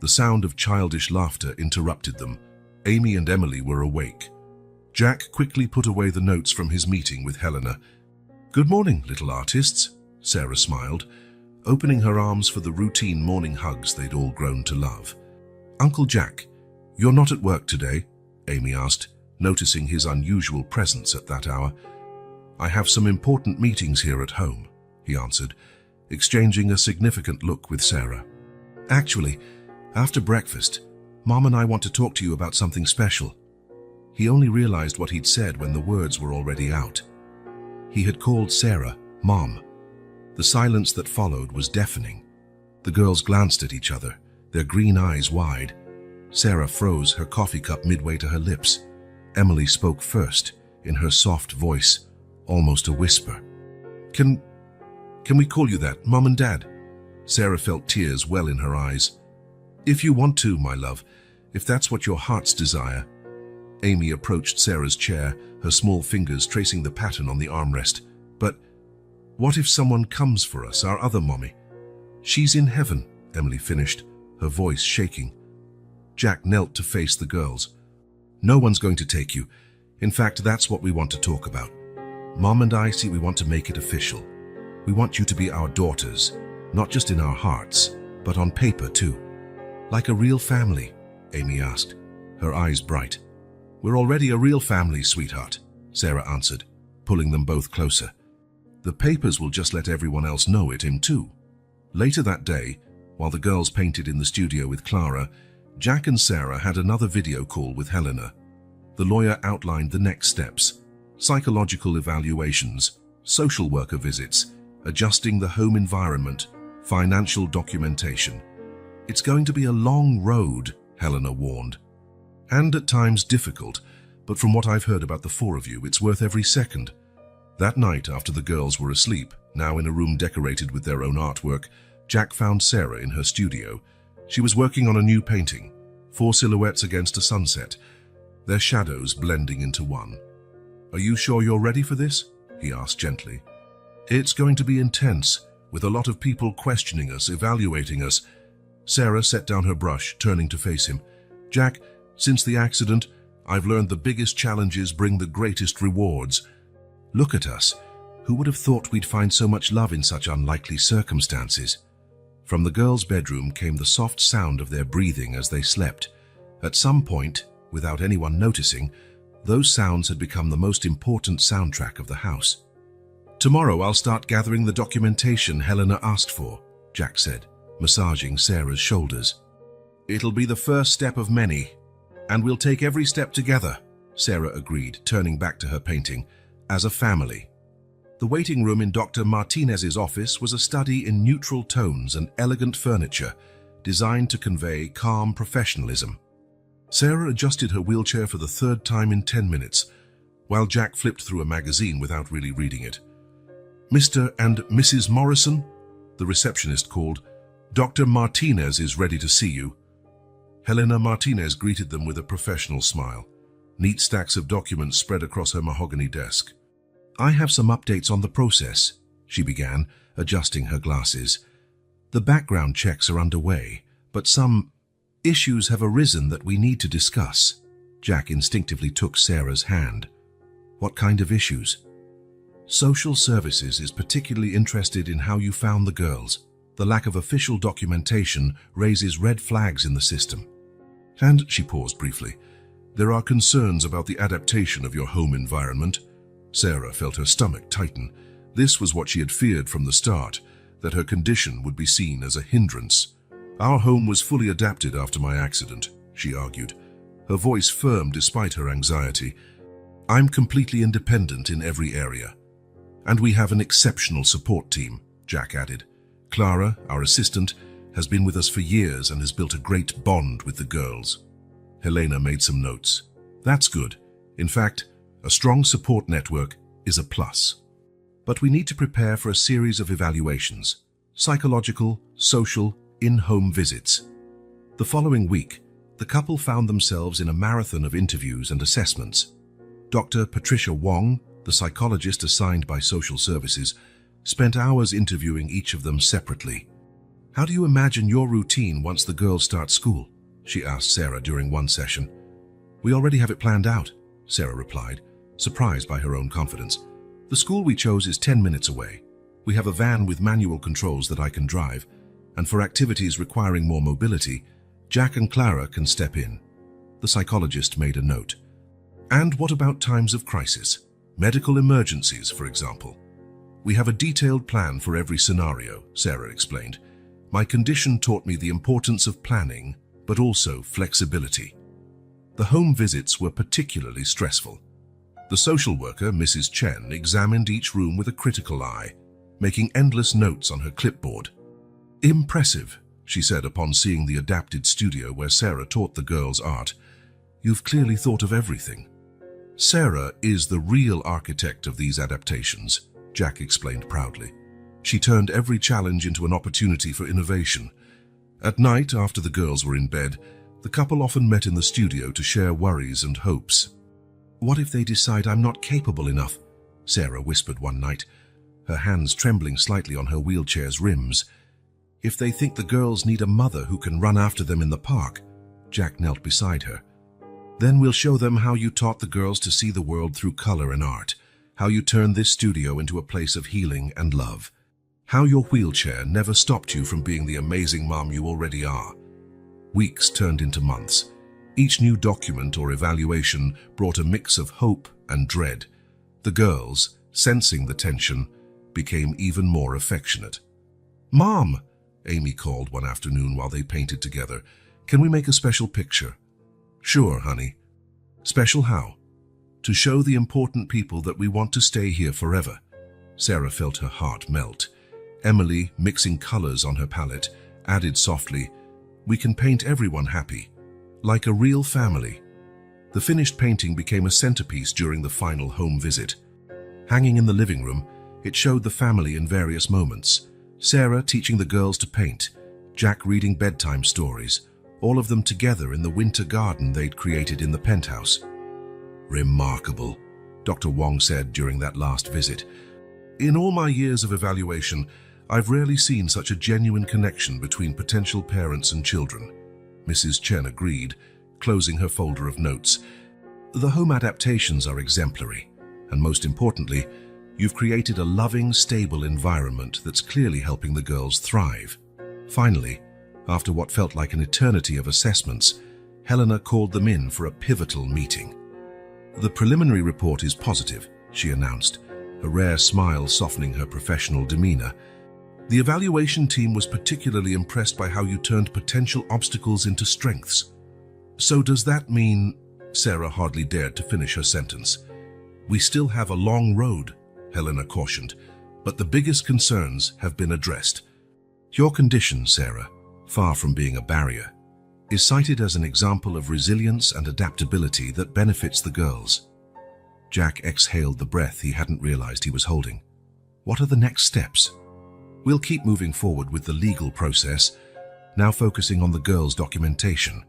Speaker 1: The sound of childish laughter interrupted them. Amy and Emily were awake. Jack quickly put away the notes from his meeting with Helena. "Good morning, little artists," Sarah smiled, opening her arms for the routine morning hugs they'd all grown to love. "Uncle Jack, you're not at work today?" Amy asked, noticing his unusual presence at that hour. "I have some important meetings here at home," he answered, exchanging a significant look with Sarah. "Actually, after breakfast, Mom and I want to talk to you about something special." He only realized what he'd said when the words were already out. He had called Sarah Mom. The silence that followed was deafening. The girls glanced at each other, their green eyes wide. Sarah froze, her coffee cup midway to her lips. Emily spoke first, in her soft voice, almost a whisper. Can we call you that, Mom and Dad?" Sarah felt tears well in her eyes. "If you want to, my love, if that's what your heart's desire." Amy approached Sarah's chair, her small fingers tracing the pattern on the armrest. "But what if someone comes for us, our other mommy?" "She's in heaven," Emily finished, her voice shaking. Jack knelt to face the girls. "No one's going to take you. In fact, that's what we want to talk about. Mom and I see we want to make it official. We want you to be our daughters, not just in our hearts, but on paper too." "Like a real family?" Amy asked, her eyes bright. "We're already a real family, sweetheart," Sarah answered, pulling them both closer. "The papers will just let everyone else know it in too." Later that day, while the girls painted in the studio with Clara, Jack and Sarah had another video call with Helena. The lawyer outlined the next steps: psychological evaluations, social worker visits, adjusting the home environment, financial documentation. "It's going to be a long road," Helena warned. "And at times difficult, but from what I've heard about the four of you, it's worth every second." That night, after the girls were asleep, now in a room decorated with their own artwork, Jack found Sarah in her studio. She was working on a new painting, 4 silhouettes against a sunset, their shadows blending into one. "Are you sure you're ready for this?" he asked gently. "It's going to be intense, with a lot of people questioning us, evaluating us." Sarah set down her brush, turning to face him. "Jack, since the accident, I've learned the biggest challenges bring the greatest rewards. Look at us. Who would have thought we'd find so much love in such unlikely circumstances?" From the girls' bedroom came the soft sound of their breathing as they slept. At some point, without anyone noticing, those sounds had become the most important soundtrack of the house. "Tomorrow I'll start gathering the documentation Helena asked for," Jack said, massaging Sarah's shoulders. "It'll be the first step of many, and we'll take every step together," Sarah agreed, turning back to her painting, "as a family." The waiting room in Dr. Martinez's office was a study in neutral tones and elegant furniture, designed to convey calm professionalism. Sarah adjusted her wheelchair for the third time in 10 minutes, while Jack flipped through a magazine without really reading it. "Mr. and Mrs. Morrison," the receptionist called, "Dr. Martinez is ready to see you." Helena Martinez greeted them with a professional smile. Neat stacks of documents spread across her mahogany desk. "I have some updates on the process," she began, adjusting her glasses. "The background checks are underway, but some issues have arisen that we need to discuss." Jack instinctively took Sarah's hand. "What kind of issues?" "Social Services is particularly interested in how you found the girls. The lack of official documentation raises red flags in the system." And she paused briefly. "There are concerns about the adaptation of your home environment." Sarah felt her stomach tighten. This was what she had feared from the start, that her condition would be seen as a hindrance. "Our home was fully adapted after my accident," she argued, her voice firm despite her anxiety. "I'm completely independent in every area. And we have an exceptional support team," Jack added. "Clara, our assistant, has been with us for years and has built a great bond with the girls." Helena made some notes. "That's good. In fact, a strong support network is a plus. But we need to prepare for a series of evaluations: psychological, social, in-home visits." The following week, the couple found themselves in a marathon of interviews and assessments. Dr. Patricia Wong, the psychologist assigned by social services, spent hours interviewing each of them separately. "How do you imagine your routine once the girls start school?" she asked Sarah during one session. "We already have it planned out," Sarah replied, surprised by her own confidence. "The school we chose is 10 minutes away. We have a van with manual controls that I can drive, and for activities requiring more mobility, Jack and Clara can step in." The psychologist made a note. "And what about times of crisis? Medical emergencies, for example?" "We have a detailed plan for every scenario," Sarah explained. "My condition taught me the importance of planning, but also flexibility." The home visits were particularly stressful. The social worker, Mrs. Chen, examined each room with a critical eye, making endless notes on her clipboard. "Impressive," she said upon seeing the adapted studio where Sarah taught the girls art. "You've clearly thought of everything." "Sarah is the real architect of these adaptations," Jack explained proudly. "She turned every challenge into an opportunity for innovation." At night, after the girls were in bed, the couple often met in the studio to share worries and hopes. "What if they decide I'm not capable enough?" Sarah whispered one night, her hands trembling slightly on her wheelchair's rims. "If they think the girls need a mother who can run after them in the park?" Jack knelt beside her. "Then we'll show them how you taught the girls to see the world through color and art, how you turned this studio into a place of healing and love, how your wheelchair never stopped you from being the amazing mom you already are." Weeks turned into months. Each new document or evaluation brought a mix of hope and dread. The girls, sensing the tension, became even more affectionate. "Mom," Amy called one afternoon while they painted together, "can we make a special picture?" "Sure, honey." "Special how?" "To show the important people that we want to stay here forever." Sarah felt her heart melt. Emily, mixing colors on her palette, added softly, "We can paint everyone happy, like a real family." The finished painting became a centerpiece during the final home visit. Hanging in the living room, it showed the family in various moments. Sarah teaching the girls to paint, Jack reading bedtime stories, all of them together in the winter garden they'd created in the penthouse. "Remarkable," Dr. Wong said during that last visit. "In all my years of evaluation, I've rarely seen such a genuine connection between potential parents and children." Mrs. Chen agreed, closing her folder of notes. "The home adaptations are exemplary, and most importantly, you've created a loving, stable environment that's clearly helping the girls thrive." Finally, after what felt like an eternity of assessments, Helena called them in for a pivotal meeting. "The preliminary report is positive," she announced, a rare smile softening her professional demeanor. "The evaluation team was particularly impressed by how you turned potential obstacles into strengths." "So does that mean—" Sarah hardly dared to finish her sentence. "We still have a long road," Helena cautioned, "but the biggest concerns have been addressed." "Your condition, Sarah, far from being a barrier, is cited as an example of resilience and adaptability that benefits the girls." Jack exhaled the breath he hadn't realized he was holding. "What are the next steps?" "We'll keep moving forward with the legal process, now focusing on the girls' documentation.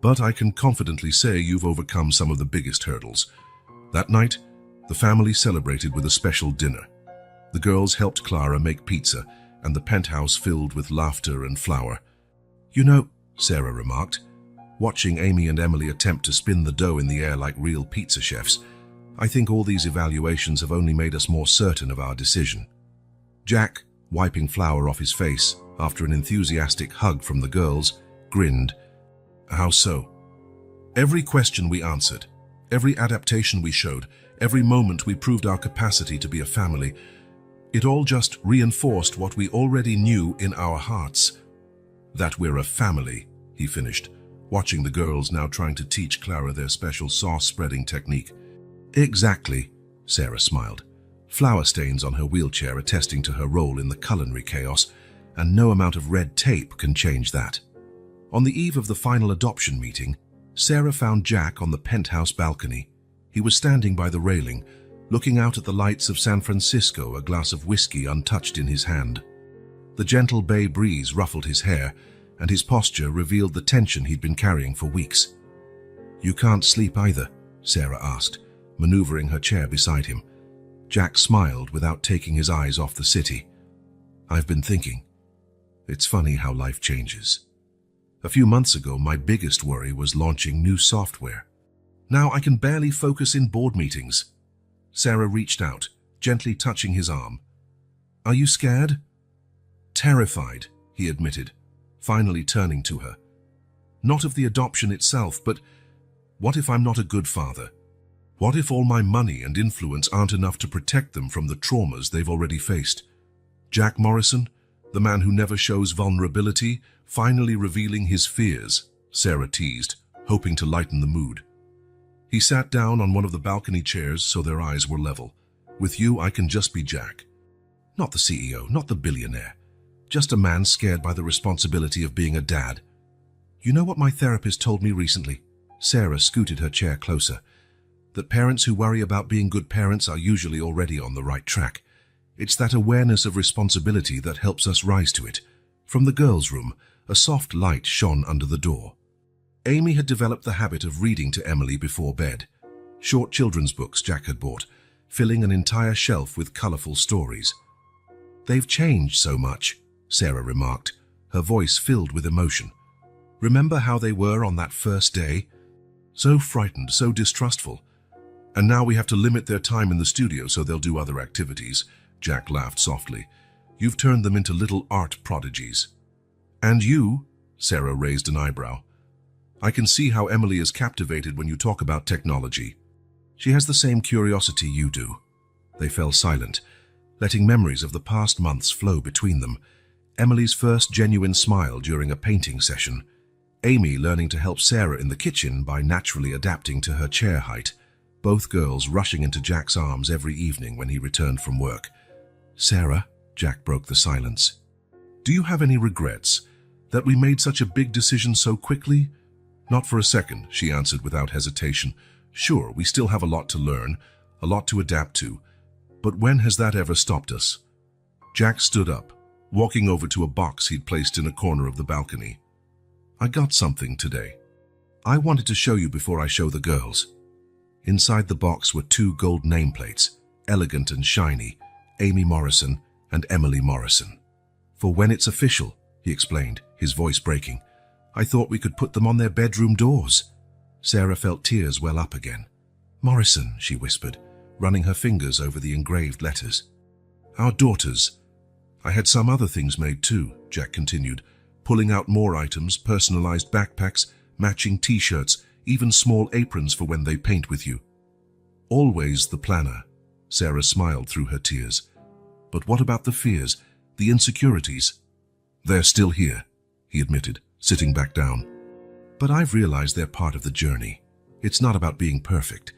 Speaker 1: But I can confidently say you've overcome some of the biggest hurdles." That night, the family celebrated with a special dinner. The girls helped Clara make pizza, and the penthouse filled with laughter and flour. "You know," Sarah remarked, watching Amy and Emily attempt to spin the dough in the air like real pizza chefs, "I think all these evaluations have only made us more certain of our decision." Jack, wiping flour off his face after an enthusiastic hug from the girls, grinned. "How so?" "Every question we answered, every adaptation we showed, every moment we proved our capacity to be a family, it all just reinforced what we already knew in our hearts. That we're a family," he finished, watching the girls now trying to teach Clara their special sauce-spreading technique. "Exactly," Sarah smiled, flour stains on her wheelchair attesting to her role in the culinary chaos, and no amount of red tape can change that. On the eve of the final adoption meeting, Sarah found Jack on the penthouse balcony. He was standing by the railing, looking out at the lights of San Francisco, a glass of whiskey untouched in his hand. The gentle bay breeze ruffled his hair, and his posture revealed the tension he'd been carrying for weeks. "You can't sleep either?" Sarah asked, maneuvering her chair beside him. Jack smiled without taking his eyes off the city. "I've been thinking. It's funny how life changes. A few months ago, my biggest worry was launching new software. Now I can barely focus in board meetings." Sarah reached out, gently touching his arm. "Are you scared?" "Terrified," he admitted, finally turning to her. "Not of the adoption itself, but what if I'm not a good father? What if all my money and influence aren't enough to protect them from the traumas they've already faced? Jack Morrison, the man who never shows vulnerability, finally revealing his fears," Sarah teased, hoping to lighten the mood. He sat down on one of the balcony chairs so their eyes were level. "With you, I can just be Jack. Not the CEO, not the billionaire. Just a man scared by the responsibility of being a dad. You know what my therapist told me recently?" Sarah scooted her chair closer. "That parents who worry about being good parents are usually already on the right track. It's that awareness of responsibility that helps us rise to it." From the girls' room, a soft light shone under the door. Amy had developed the habit of reading to Emily before bed. Short children's books Jack had bought, filling an entire shelf with colorful stories. "They've changed so much," Sarah remarked, her voice filled with emotion. "Remember how they were on that first day? So frightened, so distrustful. And now we have to limit their time in the studio so they'll do other activities." Jack laughed softly. "You've turned them into little art prodigies." "And you?" Sarah raised an eyebrow. "I can see how Emily is captivated when you talk about technology. She has the same curiosity you do." They fell silent, letting memories of the past months flow between them. Emily's first genuine smile during a painting session. Amy learning to help Sarah in the kitchen by naturally adapting to her chair height. Both girls rushing into Jack's arms every evening when he returned from work. "Sarah," Jack broke the silence, "do you have any regrets that we made such a big decision so quickly?" "Not for a second," she answered without hesitation. "Sure, we still have a lot to learn, a lot to adapt to. But when has that ever stopped us?" Jack stood up, walking over to a box he'd placed in a corner of the balcony. "I got something today. I wanted to show you before I show the girls." Inside the box were 2 gold nameplates, elegant and shiny, Amy Morrison and Emily Morrison. "For when it's official," he explained, his voice breaking. "I thought we could put them on their bedroom doors." Sarah felt tears well up again. "Morrison," she whispered, running her fingers over the engraved letters. "Our daughters. I had some other things made too," Jack continued, pulling out more items, personalized backpacks, matching t-shirts, even small aprons for when they paint with you. "Always the planner." Sarah smiled through her tears. "But what about the fears, the insecurities?" "They're still here," he admitted, sitting back down. "But I've realized they're part of the journey. It's not about being perfect.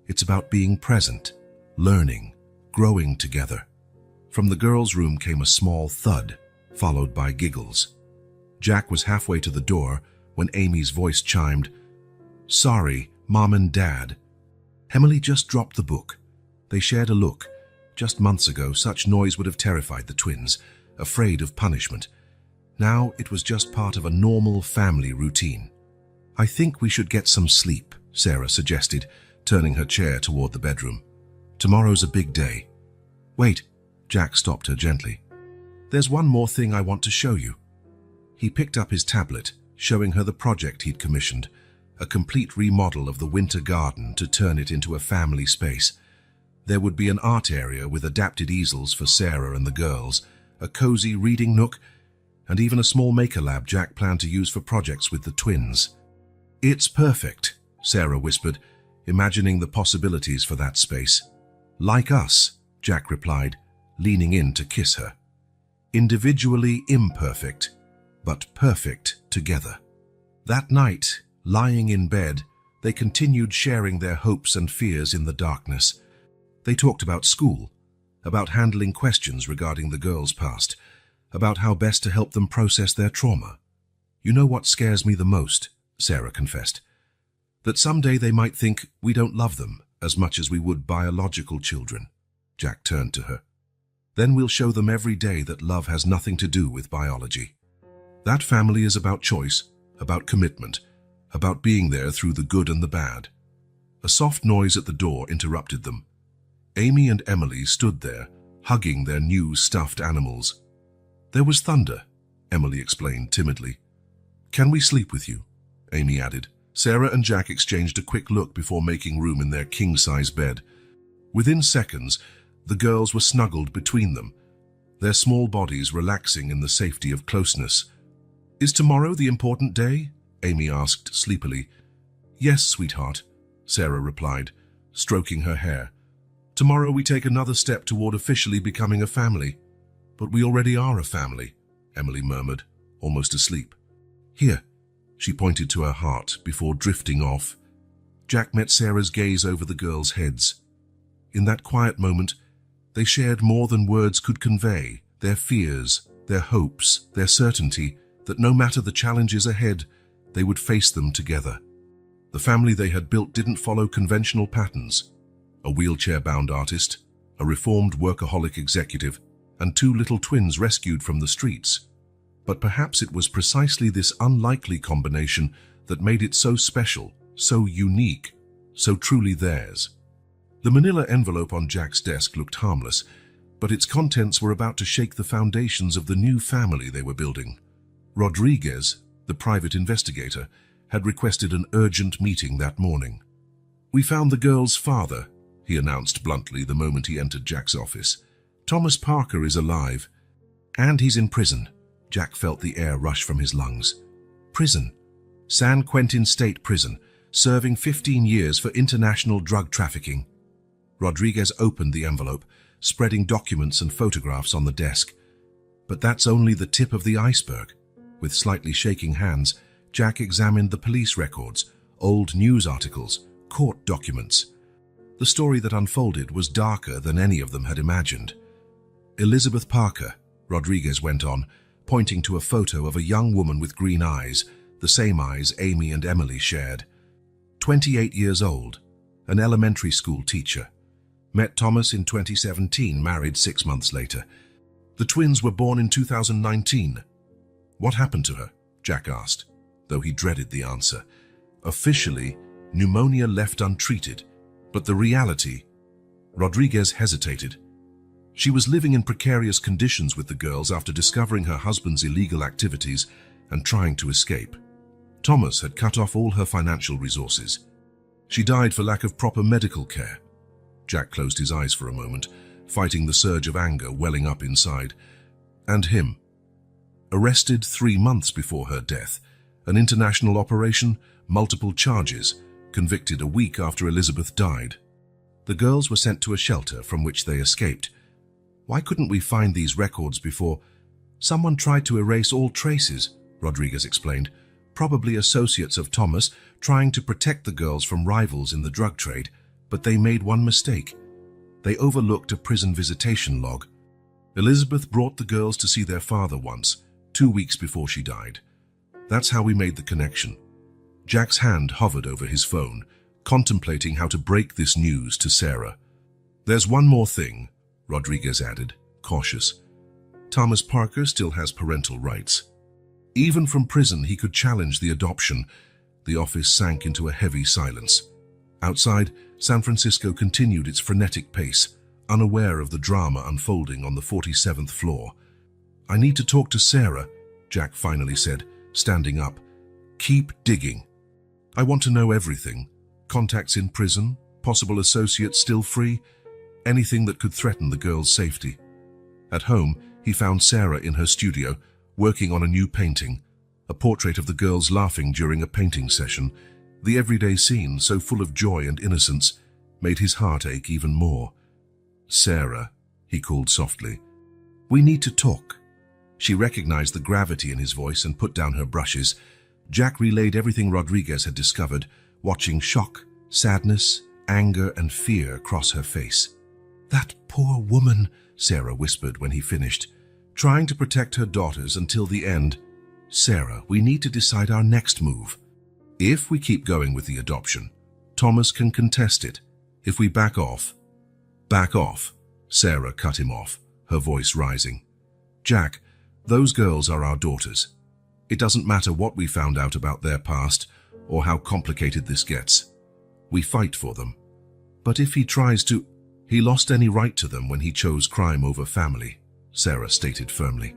Speaker 1: It's about being present, learning, growing together." From the girls' room came a small thud, followed by giggles. Jack was halfway to the door when Amy's voice chimed, "Sorry, Mom and Dad." Emily just dropped the book. They shared a look. Just months ago, such noise would have terrified the twins, afraid of punishment. Now it was just part of a normal family routine. "I think we should get some sleep," Sarah suggested, turning her chair toward the bedroom. "Tomorrow's a big day." "Wait," Jack stopped her gently. "There's one more thing I want to show you." He picked up his tablet, showing her the project he'd commissioned, a complete remodel of the winter garden to turn it into a family space. There would be an art area with adapted easels for Sarah and the girls, a cozy reading nook, and even a small maker lab Jack planned to use for projects with the twins. "It's perfect," Sarah whispered, imagining the possibilities for that space. "Like us," Jack replied, leaning in to kiss her. "Individually imperfect, but perfect together." That night, lying in bed, they continued sharing their hopes and fears in the darkness. They talked about school, about handling questions regarding the girls' past, about how best to help them process their trauma. "You know what scares me the most," Sarah confessed. "That someday they might think we don't love them as much as we would biological children." Jack turned to her. "Then we'll show them every day that love has nothing to do with biology." That family is about choice, about commitment, about being there through the good and the bad. A soft noise at the door interrupted them. Amy and Emily stood there, hugging their new stuffed animals. There was thunder, Emily explained timidly. "Can we sleep with you?" Amy added. Sarah and Jack exchanged a quick look before making room in their king-size bed. Within seconds, the girls were snuggled between them, their small bodies relaxing in the safety of closeness. "Is tomorrow the important day?" Amy asked sleepily. "Yes, sweetheart," Sarah replied, stroking her hair. "Tomorrow we take another step toward officially becoming a family." "But we already are a family," Emily murmured, almost asleep. "Here," she pointed to her heart before drifting off. Jack met Sarah's gaze over the girls' heads. In that quiet moment, they shared more than words could convey, their fears, their hopes, their certainty that no matter the challenges ahead, they would face them together. The family they had built didn't follow conventional patterns. A wheelchair-bound artist, a reformed workaholic executive, and two little twins rescued from the streets. But perhaps it was precisely this unlikely combination that made it so special, so unique, so truly theirs. The manila envelope on Jack's desk looked harmless, but its contents were about to shake the foundations of the new family they were building. Rodriguez, the private investigator, had requested an urgent meeting that morning. "We found the girl's father," he announced bluntly the moment he entered Jack's office. "Thomas Parker is alive, and he's in prison." Jack felt the air rush from his lungs. Prison. San Quentin State Prison, serving 15 years for international drug trafficking. Rodriguez opened the envelope, spreading documents and photographs on the desk. But that's only the tip of the iceberg. With slightly shaking hands, Jack examined the police records, old news articles, court documents. The story that unfolded was darker than any of them had imagined. Elizabeth Parker, Rodriguez went on, pointing to a photo of a young woman with green eyes, the same eyes Amy and Emily shared. 28 years old, an elementary school teacher. Met Thomas in 2017, married 6 months later. The twins were born in 2019. "What happened to her?" Jack asked, though he dreaded the answer. Officially, pneumonia left untreated, but the reality... Rodriguez hesitated. She was living in precarious conditions with the girls after discovering her husband's illegal activities and trying to escape. Thomas had cut off all her financial resources. She died for lack of proper medical care. Jack closed his eyes for a moment, fighting the surge of anger welling up inside. And him. Arrested 3 months before her death. An international operation, multiple charges, convicted a week after Elizabeth died. The girls were sent to a shelter from which they escaped. "Why couldn't we find these records before?" "Someone tried to erase all traces," Rodriguez explained. "Probably associates of Thomas, trying to protect the girls from rivals in the drug trade, but they made one mistake. They overlooked a prison visitation log. Elizabeth brought the girls to see their father once, 2 weeks before she died. That's how we made the connection." Jack's hand hovered over his phone, contemplating how to break this news to Sarah. "There's one more thing," Rodriguez added, cautious. "Thomas Parker still has parental rights. Even from prison, he could challenge the adoption." The office sank into a heavy silence. Outside, San Francisco continued its frenetic pace, unaware of the drama unfolding on the 47th floor. "I need to talk to Sarah," Jack finally said, standing up. "Keep digging. I want to know everything. Contacts in prison, possible associates still free, anything that could threaten the girls' safety." At home, he found Sarah in her studio, working on a new painting, a portrait of the girls laughing during a painting session. The everyday scene, so full of joy and innocence, made his heart ache even more. "Sarah," he called softly, "we need to talk." She recognized the gravity in his voice and put down her brushes. Jack relayed everything Rodriguez had discovered, watching shock, sadness, anger, and fear cross her face. "That poor woman," Sarah whispered when he finished, "trying to protect her daughters until the end. Sarah, we need to decide our next move. If we keep going with the adoption, Thomas can contest it. If we back off..." "Back off," Sarah cut him off, her voice rising. "Jack, those girls are our daughters. It doesn't matter what we found out about their past or how complicated this gets. We fight for them. But if he tries to, he lost any right to them when he chose crime over family, Sarah stated firmly.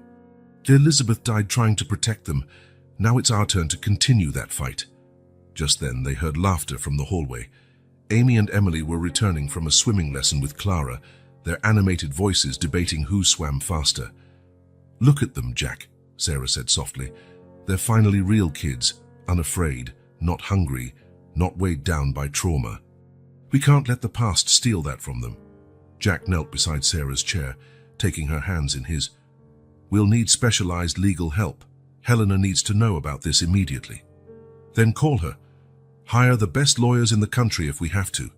Speaker 1: Elizabeth died trying to protect them. Now it's our turn to continue that fight. Just then they heard laughter from the hallway. Amy and Emily were returning from a swimming lesson with Clara, their animated voices debating who swam faster. Look at them, Jack, Sarah said softly. They're finally real kids, unafraid, not hungry, not weighed down by trauma. We can't let the past steal that from them. Jack knelt beside Sarah's chair, taking her hands in his. We'll need specialized legal help. Helena needs to know about this immediately. Then call her. Hire the best lawyers in the country if we have to.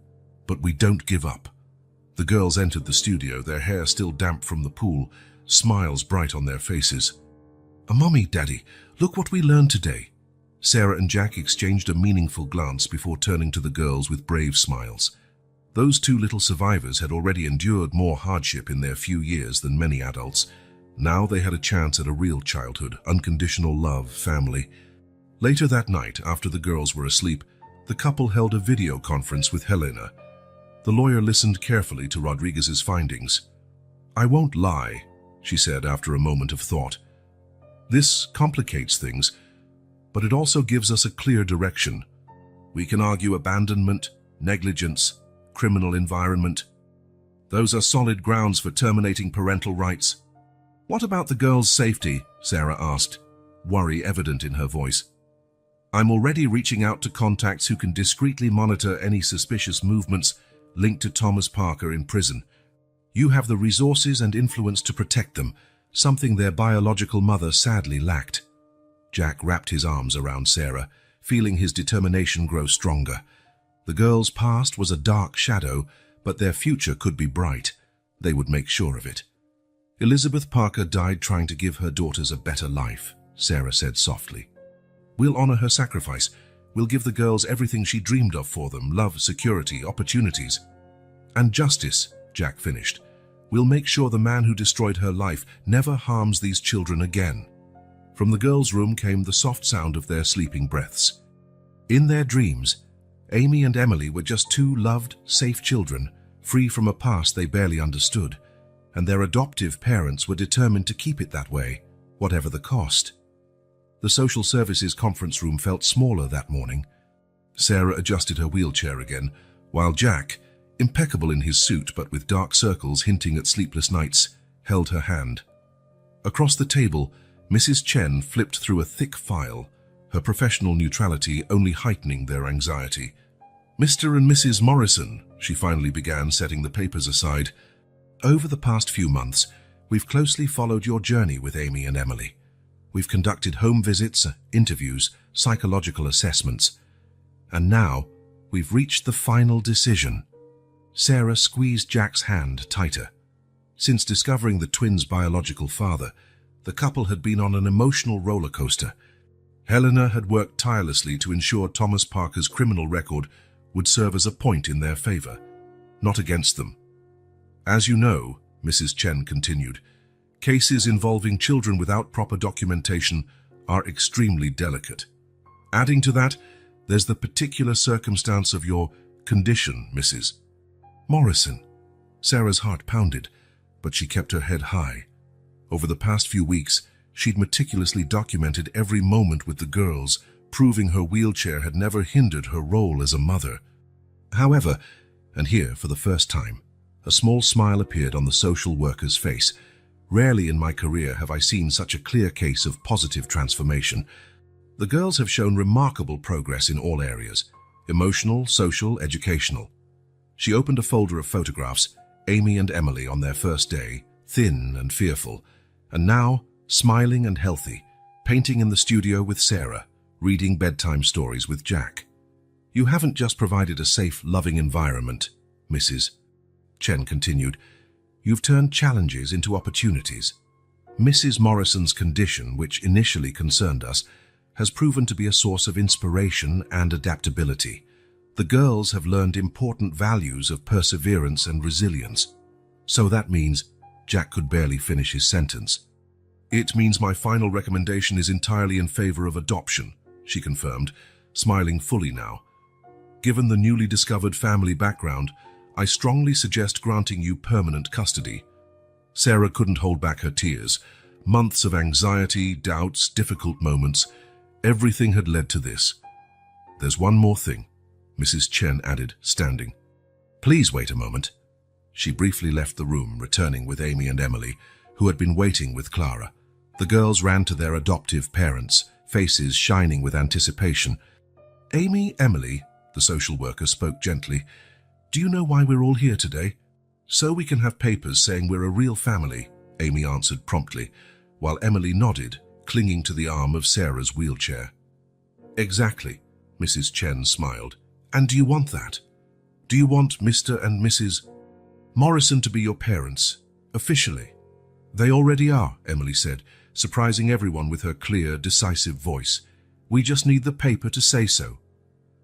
Speaker 1: But we don't give up. The girls entered the studio, their hair still damp from the pool, smiles bright on their faces. Mommy, Daddy, look what we learned today. Sarah and Jack exchanged a meaningful glance before turning to the girls with brave smiles. Those two little survivors had already endured more hardship in their few years than many adults. Now they had a chance at a real childhood, unconditional love, family. Later that night, after the girls were asleep, the couple held a video conference with Helena. The lawyer listened carefully to Rodriguez's findings. I won't lie, she said after a moment of thought. This complicates things, but it also gives us a clear direction. We can argue abandonment, negligence, criminal environment. Those are solid grounds for terminating parental rights. What about the girls' safety? Sarah asked, worry evident in her voice. I'm already reaching out to contacts who can discreetly monitor any suspicious movements linked to Thomas Parker in prison. You have the resources and influence to protect them, something their biological mother sadly lacked. Jack wrapped his arms around Sarah, feeling his determination grow stronger. The girls' past was a dark shadow, but their future could be bright. They would make sure of it. Elizabeth Parker died trying to give her daughters a better life, Sarah said softly. We'll honor her sacrifice. We'll give the girls everything she dreamed of for them, love, security, opportunities. And justice, Jack finished. We'll make sure the man who destroyed her life never harms these children again. From the girls' room came the soft sound of their sleeping breaths. In their dreams, Amy and Emily were just two loved, safe children, free from a past they barely understood, and their adoptive parents were determined to keep it that way, whatever the cost. The social services conference room felt smaller that morning. Sarah adjusted her wheelchair again, while Jack, impeccable in his suit but with dark circles hinting at sleepless nights, held her hand. Across the table, Mrs. Chen flipped through a thick file, her professional neutrality only heightening their anxiety. Mr. and Mrs. Morrison, she finally began, setting the papers aside. Over the past few months, we've closely followed your journey with Amy and Emily. We've conducted home visits, interviews, psychological assessments. And now, we've reached the final decision. Sarah squeezed Jack's hand tighter. Since discovering the twins' biological father, the couple had been on an emotional roller coaster. Helena had worked tirelessly to ensure Thomas Parker's criminal record would serve as a point in their favor, not against them. As you know, Mrs. Chen continued, cases involving children without proper documentation are extremely delicate. Adding to that, there's the particular circumstance of your condition, Mrs. Morrison. Sarah's heart pounded, but she kept her head high. Over the past few weeks, she'd meticulously documented every moment with the girls, proving her wheelchair had never hindered her role as a mother. However, and here for the first time, a small smile appeared on the social worker's face. Rarely in my career have I seen such a clear case of positive transformation. The girls have shown remarkable progress in all areas: emotional, social, educational. She opened a folder of photographs, Amy and Emily on their first day, thin and fearful, and now smiling and healthy, painting in the studio with Sarah, reading bedtime stories with Jack. You haven't just provided a safe, loving environment, Mrs. Chen continued. You've turned challenges into opportunities. Mrs. Morrison's condition, which initially concerned us, has proven to be a source of inspiration and adaptability. The girls have learned important values of perseverance and resilience. So that means Jack could barely finish his sentence. It means my final recommendation is entirely in favor of adoption, she confirmed, smiling fully now. Given the newly discovered family background, I strongly suggest granting you permanent custody. Sarah couldn't hold back her tears. Months of anxiety, doubts, difficult moments, everything had led to this. There's one more thing, Mrs. Chen added, standing. Please wait a moment. She briefly left the room, returning with Amy and Emily, who had been waiting with Clara. The girls ran to their adoptive parents, faces shining with anticipation. Amy, Emily, the social worker spoke gently, do you know why we're all here today? So we can have papers saying we're a real family, Amy answered promptly, while Emily nodded, clinging to the arm of Sarah's wheelchair. Exactly, Mrs. Chen smiled. And do you want that? Do you want Mr. and Mrs. Morrison to be your parents, officially? They already are, Emily said, surprising everyone with her clear, decisive voice. We just need the paper to say so.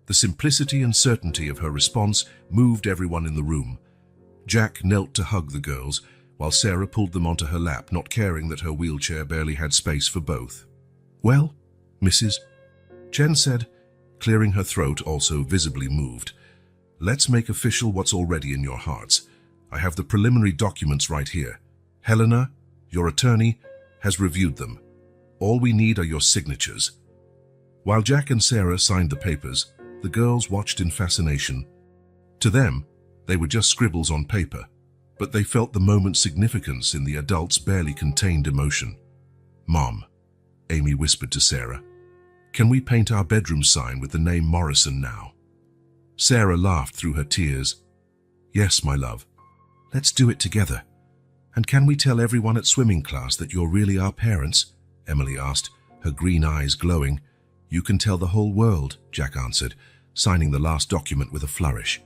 Speaker 1: The simplicity and certainty of her response moved everyone in the room. Jack knelt to hug the girls, while Sarah pulled them onto her lap, not caring that her wheelchair barely had space for both. Well, Mrs. Chen said, clearing her throat, also visibly moved. Let's make official what's already in your hearts. I have the preliminary documents right here. Helena, your attorney, has reviewed them. All we need are your signatures. While Jack and Sarah signed the papers, the girls watched in fascination. To them, they were just scribbles on paper, but they felt the moment's significance in the adult's barely contained emotion. Mom, Amy whispered to Sarah, can we paint our bedroom sign with the name Morrison now? Sarah laughed through her tears. Yes, my love. Let's do it together. And can we tell everyone at swimming class that you're really our parents? Emily asked, her green eyes glowing. You can tell the whole world, Jack answered, signing the last document with a flourish.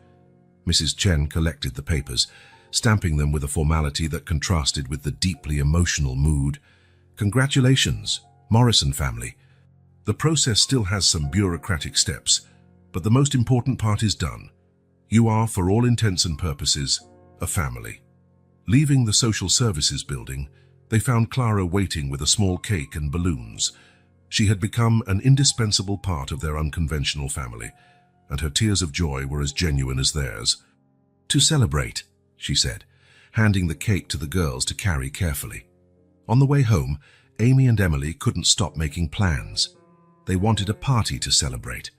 Speaker 1: Mrs. Chen collected the papers, stamping them with a formality that contrasted with the deeply emotional mood. Congratulations, Morrison family. The process still has some bureaucratic steps, but the most important part is done. You are, for all intents and purposes, a family. Leaving the social services building, they found Clara waiting with a small cake and balloons. She had become an indispensable part of their unconventional family, and her tears of joy were as genuine as theirs. To celebrate, she said, handing the cake to the girls to carry carefully. On the way home, Amy and Emily couldn't stop making plans. They wanted a party to celebrate.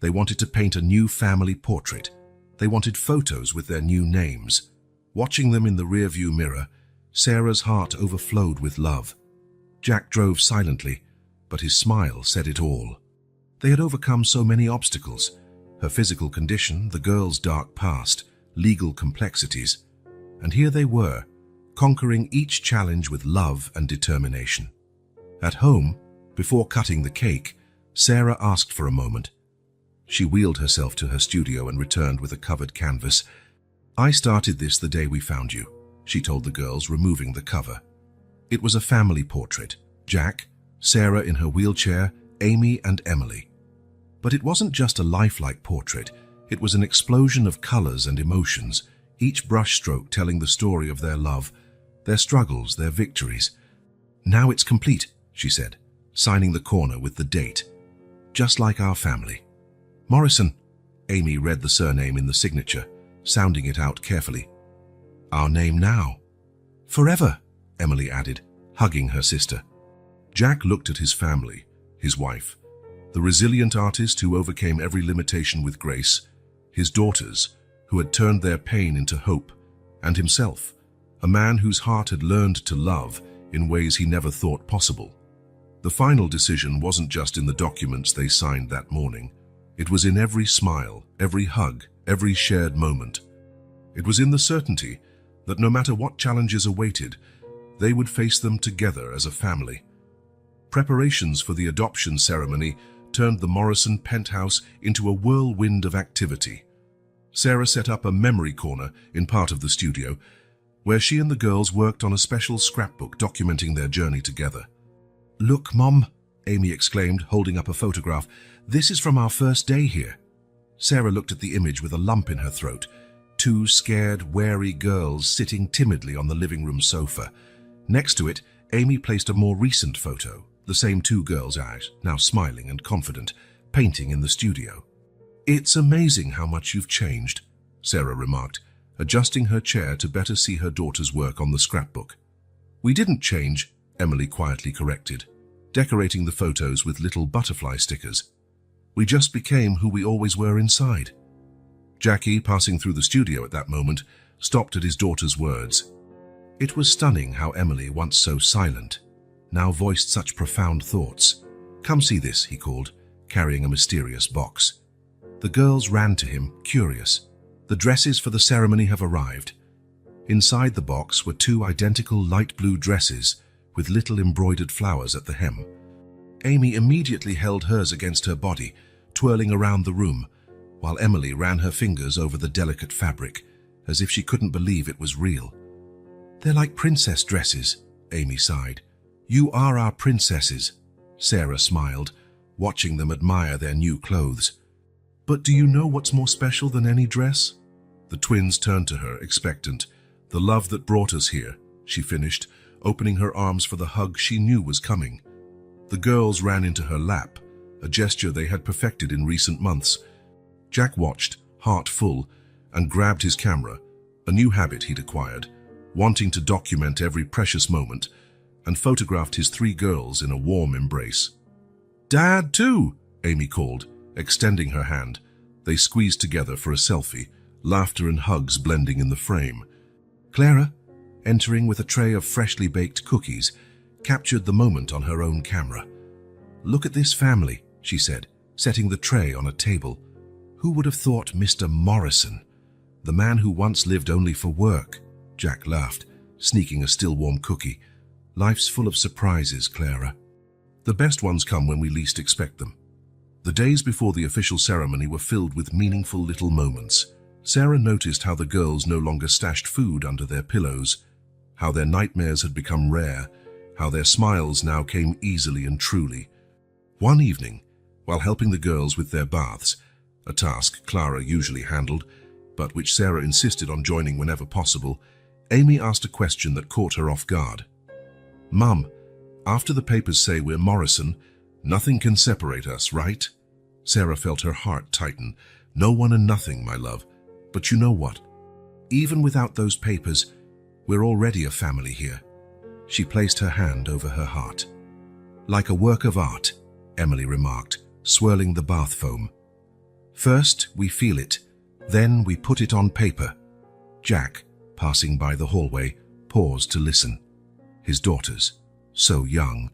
Speaker 1: They wanted to paint a new family portrait. They wanted photos with their new names. Watching them in the rearview mirror, Sarah's heart overflowed with love. Jack drove silently, but his smile said it all. They had overcome so many obstacles: her physical condition, the girl's dark past, legal complexities. And here they were, conquering each challenge with love and determination. At home, before cutting the cake, Sarah asked for a moment. She wheeled herself to her studio and returned with a covered canvas. I started this the day we found you, she told the girls, removing the cover. It was a family portrait. Jack, Sarah in her wheelchair, Amy and Emily. But it wasn't just a lifelike portrait. It was an explosion of colors and emotions, each brushstroke telling the story of their love, their struggles, their victories. Now it's complete, she said, signing the corner with the date. Just like our family. Morrison, Amy read the surname in the signature, sounding it out carefully. Our name now. Forever, Emily added, hugging her sister. Jack looked at his family, his wife, the resilient artist who overcame every limitation with grace, his daughters, who had turned their pain into hope, and himself, a man whose heart had learned to love in ways he never thought possible. The final decision wasn't just in the documents they signed that morning. It was in every smile, every hug, every shared moment. It was in the certainty that no matter what challenges awaited, they would face them together as a family. Preparations for the adoption ceremony turned the Morrison penthouse into a whirlwind of activity. Sarah set up a memory corner in part of the studio, where she and the girls worked on a special scrapbook documenting their journey together. Look, Mom, Amy exclaimed, holding up a photograph. This is from our first day here. Sarah looked at the image with a lump in her throat. Two scared, wary girls sitting timidly on the living room sofa. Next to it, Amy placed a more recent photo, the same two girls out, now smiling and confident, painting in the studio. "It's amazing how much you've changed," Sarah remarked, adjusting her chair to better see her daughter's work on the scrapbook. "We didn't change," Emily quietly corrected, decorating the photos with little butterfly stickers. "We just became who we always were inside." Jackie, passing through the studio at that moment, stopped at his daughter's words. It was stunning how Emily, once so silent, now voiced such profound thoughts. "Come see this," he called, carrying a mysterious box. The girls ran to him, curious. "The dresses for the ceremony have arrived." Inside the box were two identical light blue dresses with little embroidered flowers at the hem. Amy immediately held hers against her body, twirling around the room, while Emily ran her fingers over the delicate fabric, as if she couldn't believe it was real. "They're like princess dresses," Amy sighed. "You are our princesses," Sarah smiled, watching them admire their new clothes. "But do you know what's more special than any dress?" The twins turned to her, expectant. "The love that brought us here," she finished, opening her arms for the hug she knew was coming. The girls ran into her lap, a gesture they had perfected in recent months. Jack watched, heart full, and grabbed his camera, a new habit he'd acquired, wanting to document every precious moment, and photographed his three girls in a warm embrace. "Dad, too!" Amy called, extending her hand. They squeezed together for a selfie, laughter and hugs blending in the frame. Clara, entering with a tray of freshly baked cookies, captured the moment on her own camera. "Look at this family," she said, setting the tray on a table. "Who would have thought Mr. Morrison, the man who once lived only for work?" Jack laughed, sneaking a still warm cookie. "Life's full of surprises, Clara. The best ones come when we least expect them." The days before the official ceremony were filled with meaningful little moments. Sarah noticed how the girls no longer stashed food under their pillows, how their nightmares had become rare, how their smiles now came easily and truly. One evening, while helping the girls with their baths, a task Clara usually handled, but which Sarah insisted on joining whenever possible, Amy asked a question that caught her off guard. "Mum, after the papers say we're Morrison, nothing can separate us, right?" Sarah felt her heart tighten. "No one and nothing, my love. But you know what? Even without those papers, we're already a family here." She placed her hand over her heart. "Like a work of art," Emily remarked, swirling the bath foam. "First, we feel it. Then we put it on paper." Jack, passing by the hallway, paused to listen. His daughters, so young,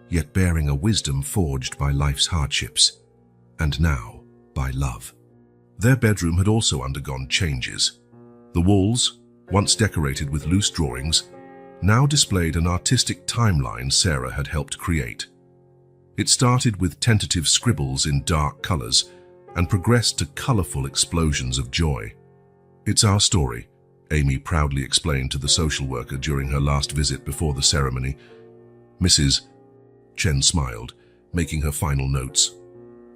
Speaker 1: yet bearing a wisdom forged by life's hardships, and now by love. Their bedroom had also undergone changes. The walls, once decorated with loose drawings, now displayed an artistic timeline Sarah had helped create. It started with tentative scribbles in dark colors and progressed to colorful explosions of joy. "It's our story," Amy proudly explained to the social worker during her last visit before the ceremony. "Mrs. Chen smiled, making her final notes.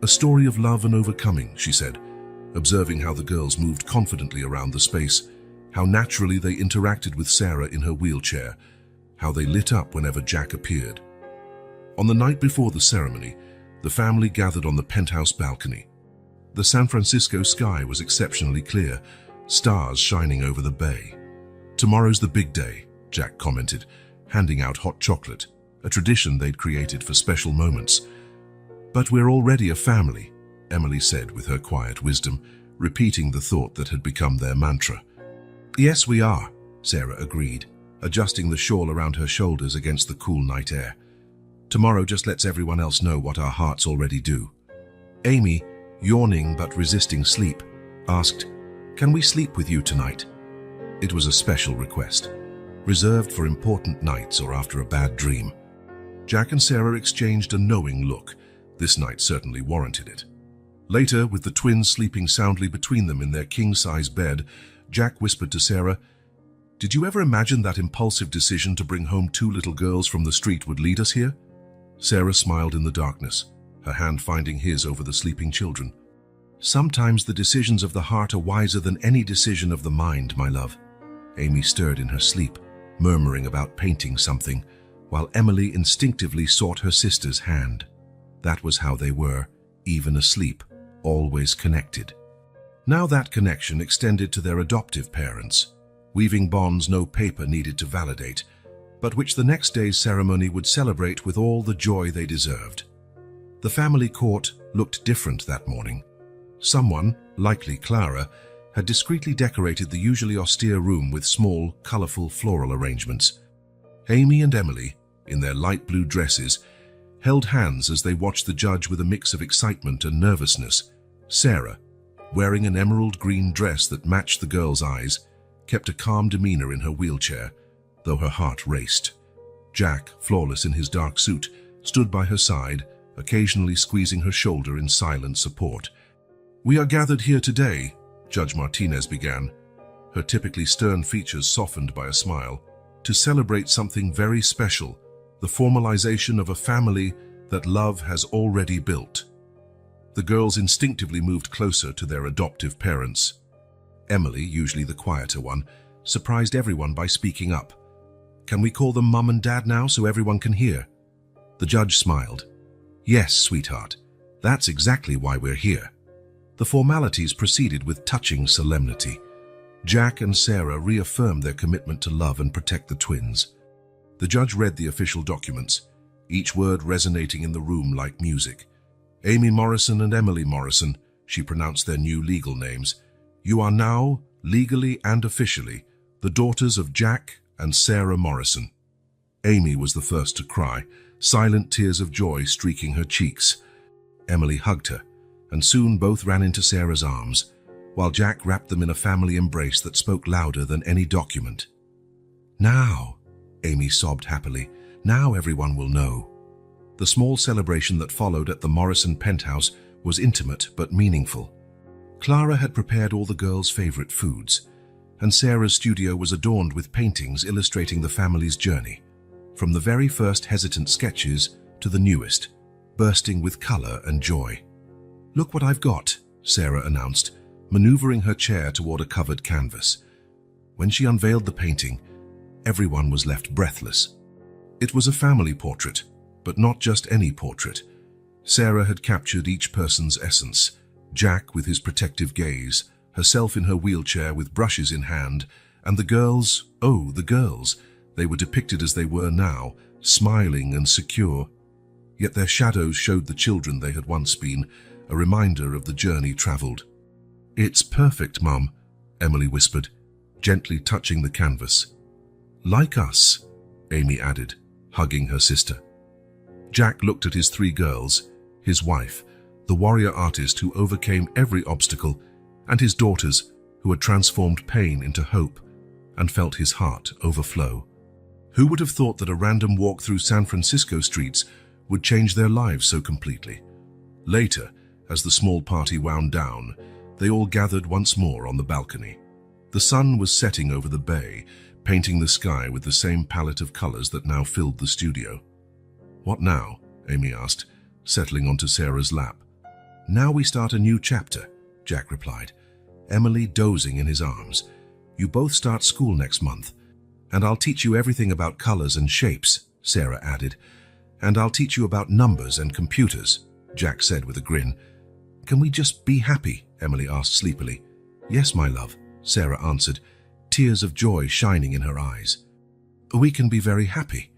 Speaker 1: "A story of love and overcoming," she said, observing how the girls moved confidently around the space, how naturally they interacted with Sarah in her wheelchair, how they lit up whenever Jack appeared. On the night before the ceremony, the family gathered on the penthouse balcony. The San Francisco sky was exceptionally clear, stars shining over the bay. "Tomorrow's the big day," Jack commented, handing out hot chocolate, a tradition they'd created for special moments. "But we're already a family," Emily said with her quiet wisdom, repeating the thought that had become their mantra. "Yes, we are," Sarah agreed, adjusting the shawl around her shoulders against the cool night air. "Tomorrow just lets everyone else know what our hearts already do." Amy, yawning but resisting sleep, asked, "Can we sleep with you tonight?" It was a special request, reserved for important nights or after a bad dream. Jack and Sarah exchanged a knowing look. This night certainly warranted it. Later, with the twins sleeping soundly between them in their king-size bed, Jack whispered to Sarah, "Did you ever imagine that impulsive decision to bring home two little girls from the street would lead us here?" Sarah smiled in the darkness, her hand finding his over the sleeping children. "Sometimes the decisions of the heart are wiser than any decision of the mind, my love." Amy stirred in her sleep, murmuring about painting something, while Emily instinctively sought her sister's hand. That was how they were, even asleep, always connected. Now that connection extended to their adoptive parents, weaving bonds no paper needed to validate, but which the next day's ceremony would celebrate with all the joy they deserved. The family court looked different that morning. Someone, likely Clara, had discreetly decorated the usually austere room with small, colorful floral arrangements. Amy and Emily, in their light blue dresses, held hands as they watched the judge with a mix of excitement and nervousness. Sarah, wearing an emerald green dress that matched the girl's eyes, kept a calm demeanor in her wheelchair, though her heart raced. Jack, flawless in his dark suit, stood by her side, occasionally squeezing her shoulder in silent support. "We are gathered here today," Judge Martinez began, her typically stern features softened by a smile, "to celebrate something very special, the formalization of a family that love has already built." The girls instinctively moved closer to their adoptive parents. Emily, usually the quieter one, surprised everyone by speaking up. "Can we call them Mum and Dad now so everyone can hear?" The judge smiled. "Yes, sweetheart, that's exactly why we're here." The formalities proceeded with touching solemnity. Jack and Sarah reaffirmed their commitment to love and protect the twins. The judge read the official documents, each word resonating in the room like music. "Amy Morrison and Emily Morrison," she pronounced their new legal names, "you are now, legally and officially, the daughters of Jack and Sarah Morrison." Amy was the first to cry, silent tears of joy streaking her cheeks. Emily hugged her, and soon both ran into Sarah's arms, while Jack wrapped them in a family embrace that spoke louder than any document. "Now," Amy sobbed happily, "now everyone will know." The small celebration that followed at the Morrison penthouse was intimate but meaningful. Clara had prepared all the girls' favorite foods, and Sarah's studio was adorned with paintings illustrating the family's journey, from the very first hesitant sketches to the newest, bursting with color and joy. "Look what I've got," Sarah announced, maneuvering her chair toward a covered canvas. When she unveiled the painting, everyone was left breathless. It was a family portrait, but not just any portrait. Sarah had captured each person's essence, Jack with his protective gaze, herself in her wheelchair with brushes in hand, and the girls, oh, the girls, they were depicted as they were now, smiling and secure. Yet their shadows showed the children they had once been, a reminder of the journey traveled. "It's perfect, Mum," Emily whispered, gently touching the canvas. "Like us," Amy added, hugging her sister. Jack looked at his three girls, his wife, the warrior artist who overcame every obstacle, and his daughters, who had transformed pain into hope, and felt his heart overflow. Who would have thought that a random walk through San Francisco streets would change their lives so completely? Later, as the small party wound down, they all gathered once more on the balcony. The sun was setting over the bay, painting the sky with the same palette of colors that now filled the studio. "What now?" Amy asked, settling onto Sarah's lap. "Now we start a new chapter," Jack replied, Emily dozing in his arms. "You both start school next month, and I'll teach you everything about colors and shapes," Sarah added. "And I'll teach you about numbers and computers," Jack said with a grin. "Can we just be happy?" Emily asked sleepily. "Yes, my love," Sarah answered, tears of joy shining in her eyes. "We can be very happy."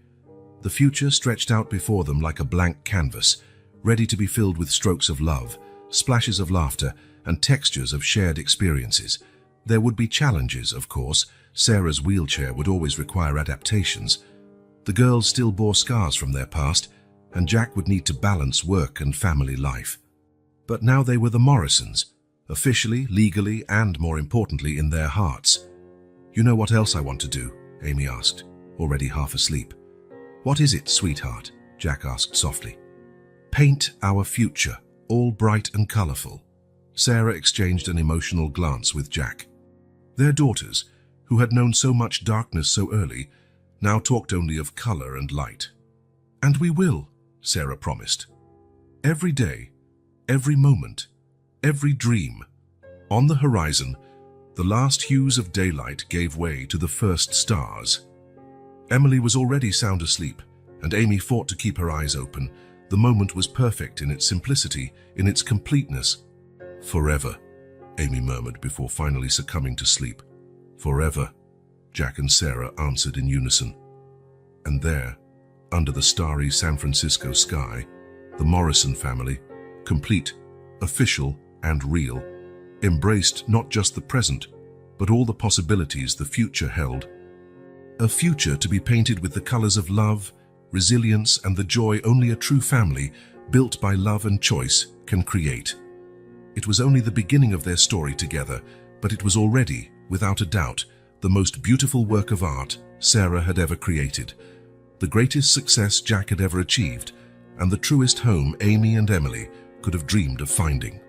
Speaker 1: The future stretched out before them like a blank canvas, ready to be filled with strokes of love, splashes of laughter, and textures of shared experiences. There would be challenges, of course. Sarah's wheelchair would always require adaptations. The girls still bore scars from their past, and Jack would need to balance work and family life. But now they were the Morrisons, officially, legally, and more importantly, in their hearts. "You know what else I want to do?" Amy asked, already half asleep. "What is it, sweetheart?" Jack asked softly. "Paint our future, all bright and colorful." Sarah exchanged an emotional glance with Jack. Their daughters, who had known so much darkness so early, now talked only of color and light. "And we will," Sarah promised. "Every day, every moment, every dream." On the horizon, the last hues of daylight gave way to the first stars. Emily was already sound asleep, and Amy fought to keep her eyes open. The moment was perfect in its simplicity, in its completeness. "Forever," Amy murmured before finally succumbing to sleep. "Forever," Jack and Sarah answered in unison. And there, under the starry San Francisco sky, the Morrison family, complete, official, and real, embraced not just the present, but all the possibilities the future held. A future to be painted with the colors of love, resilience, and the joy only a true family, built by love and choice, can create. It was only the beginning of their story together, but it was already, without a doubt, the most beautiful work of art Sarah had ever created, the greatest success Jack had ever achieved, and the truest home Amy and Emily could have dreamed of finding.